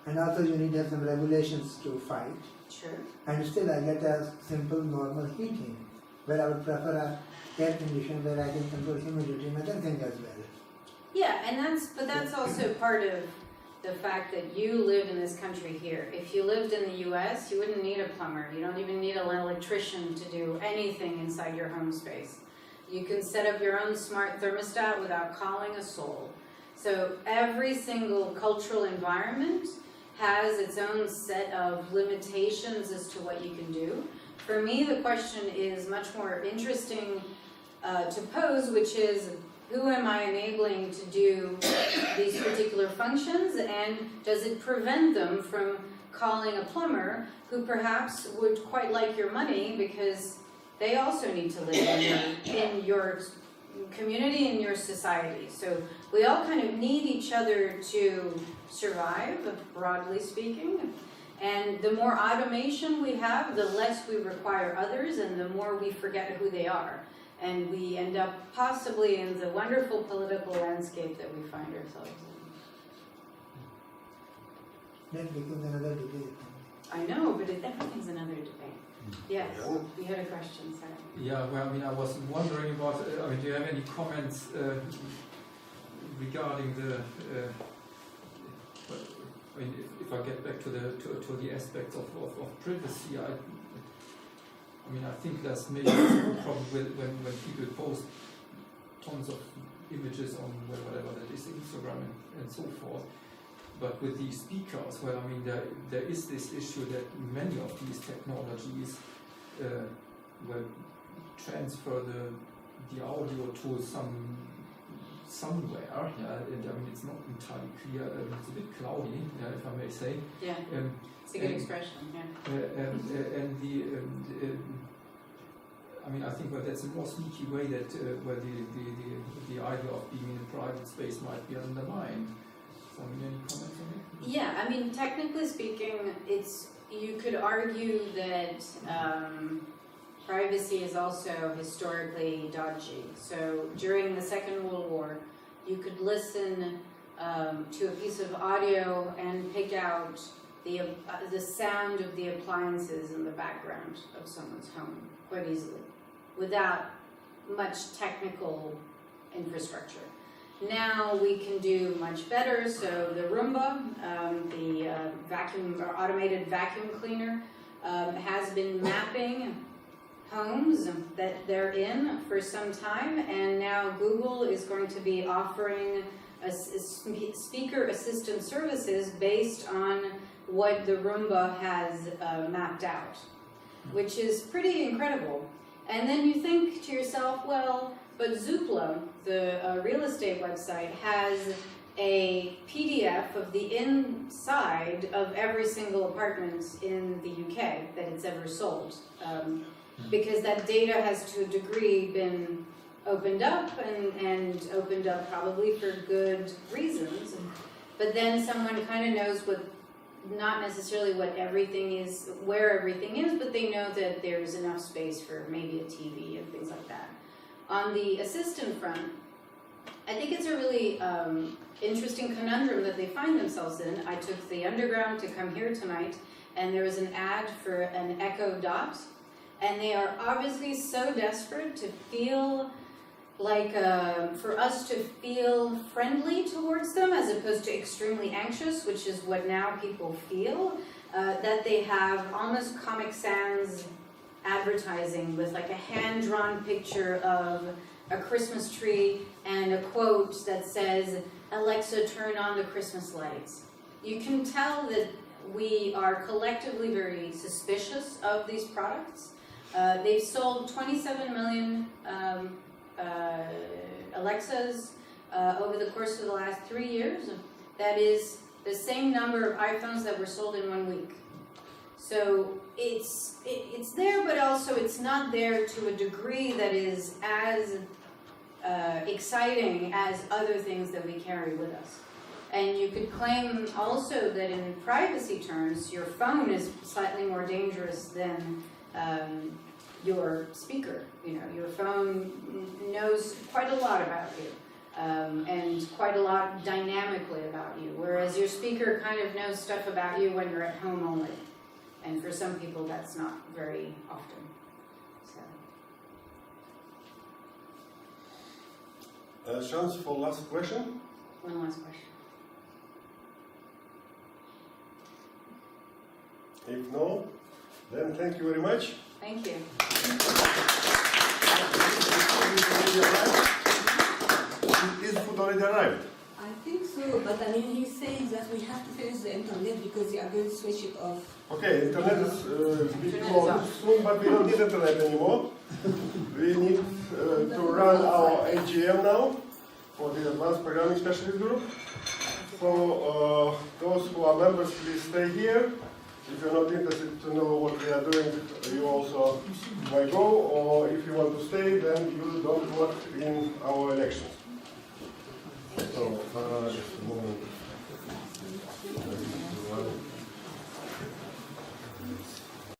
C: And also you need to have some regulations to fight.
B: Sure.
C: And still I get a simple normal heating, where I would prefer a air condition where I can control humidity and other things as well.
B: Yeah, and that's also part of the fact that you live in this country here. If you lived in the US, you wouldn't need a plumber. You don't even need an electrician to do anything inside your home space. You can set up your own smart thermostat without calling a soul. So every single cultural environment has its own set of limitations as to what you can do. For me, the question is much more interesting to pose, which is, who am I enabling to do these particular functions, and does it prevent them from calling a plumber who perhaps would quite like your money because they also need to live in your community, in your society. So we all kind of need each other to survive, broadly speaking. And the more automation we have, the less we require others, and the more we forget who they are. And we end up possibly in the wonderful political landscape that we find ourselves in.
C: That becomes another debate.
B: I know, but everything's another debate. Yes, you had a question, sorry.
F: Yeah, well, I mean, I was wondering about, do you have any comments regarding the, I mean, if I get back to the aspects of privacy, I I mean, I think there's maybe a problem with when people post tons of images on whatever that is, Instagram and so forth. But with these speakers, well, I mean, there is this issue that many of these technologies will transfer the audio to somewhere, yeah, and I mean, it's not entirely clear, it's a bit cloudy, yeah, if I may say.
B: Yeah, it's a good expression, yeah.
F: I mean, I think that's a more sneaky way that where the idea of being in a private space might be undermined. So, I mean, any comments on it?
B: Yeah, I mean, technically speaking, you could argue that privacy is also historically dodgy. So during the Second World War, you could listen to a piece of audio and pick out the sound of the appliances in the background of someone's home quite easily, without much technical infrastructure. Now we can do much better. So the Roomba, the automated vacuum cleaner, has been mapping homes that they're in for some time, and now Google is going to be offering speaker assistant services based on what the Roomba has mapped out, which is pretty incredible. And then you think to yourself, well, but Zoopla, the real estate website, has a PDF of the inside of every single apartment in the UK that it's ever sold. Because that data has to a degree been opened up and opened up probably for good reasons. But then someone kind of knows not necessarily what everything is, where everything is, but they know that there's enough space for maybe a TV and things like that. On the assistant front, I think it's a really interesting conundrum that they find themselves in. I took the Underground to come here tonight, and there was an ad for an Echo Dot, and they are obviously so desperate to feel like, for us to feel friendly towards them as opposed to extremely anxious, which is what now people feel, that they have almost Comic Sans advertising with like a hand-drawn picture of a Christmas tree and a quote that says, "Alexa, turn on the Christmas lights." You can tell that we are collectively very suspicious of these products. They've sold 27 million Alexas over the course of the last 3 years. That is the same number of iPhones that were sold in 1 week. So it's there, but also it's not there to a degree that is as exciting as other things that we carry with us. And you could claim also that in privacy terms, your phone is slightly more dangerous than your speaker. You know, your phone knows quite a lot about you, and quite a lot dynamically about you, whereas your speaker kind of knows stuff about you when you're at home only. And for some people, that's not very often. So.
A: Chance for last question?
B: One last question.
A: If no, then thank you very much.
B: Thank you.
A: Is food already arrived?
G: I think so, but I mean, he's saying that we have to finish the internet because they are going to switch it off.
A: Okay, internet is a bit more soon, but we don't need internet anymore. We need to run our AGM now for the Advanced Programming Specialist Group. So those who are members, please stay here. If you're not interested to know what we are doing, you also might go, or if you want to stay, then you don't vote in our elections. So, just a moment.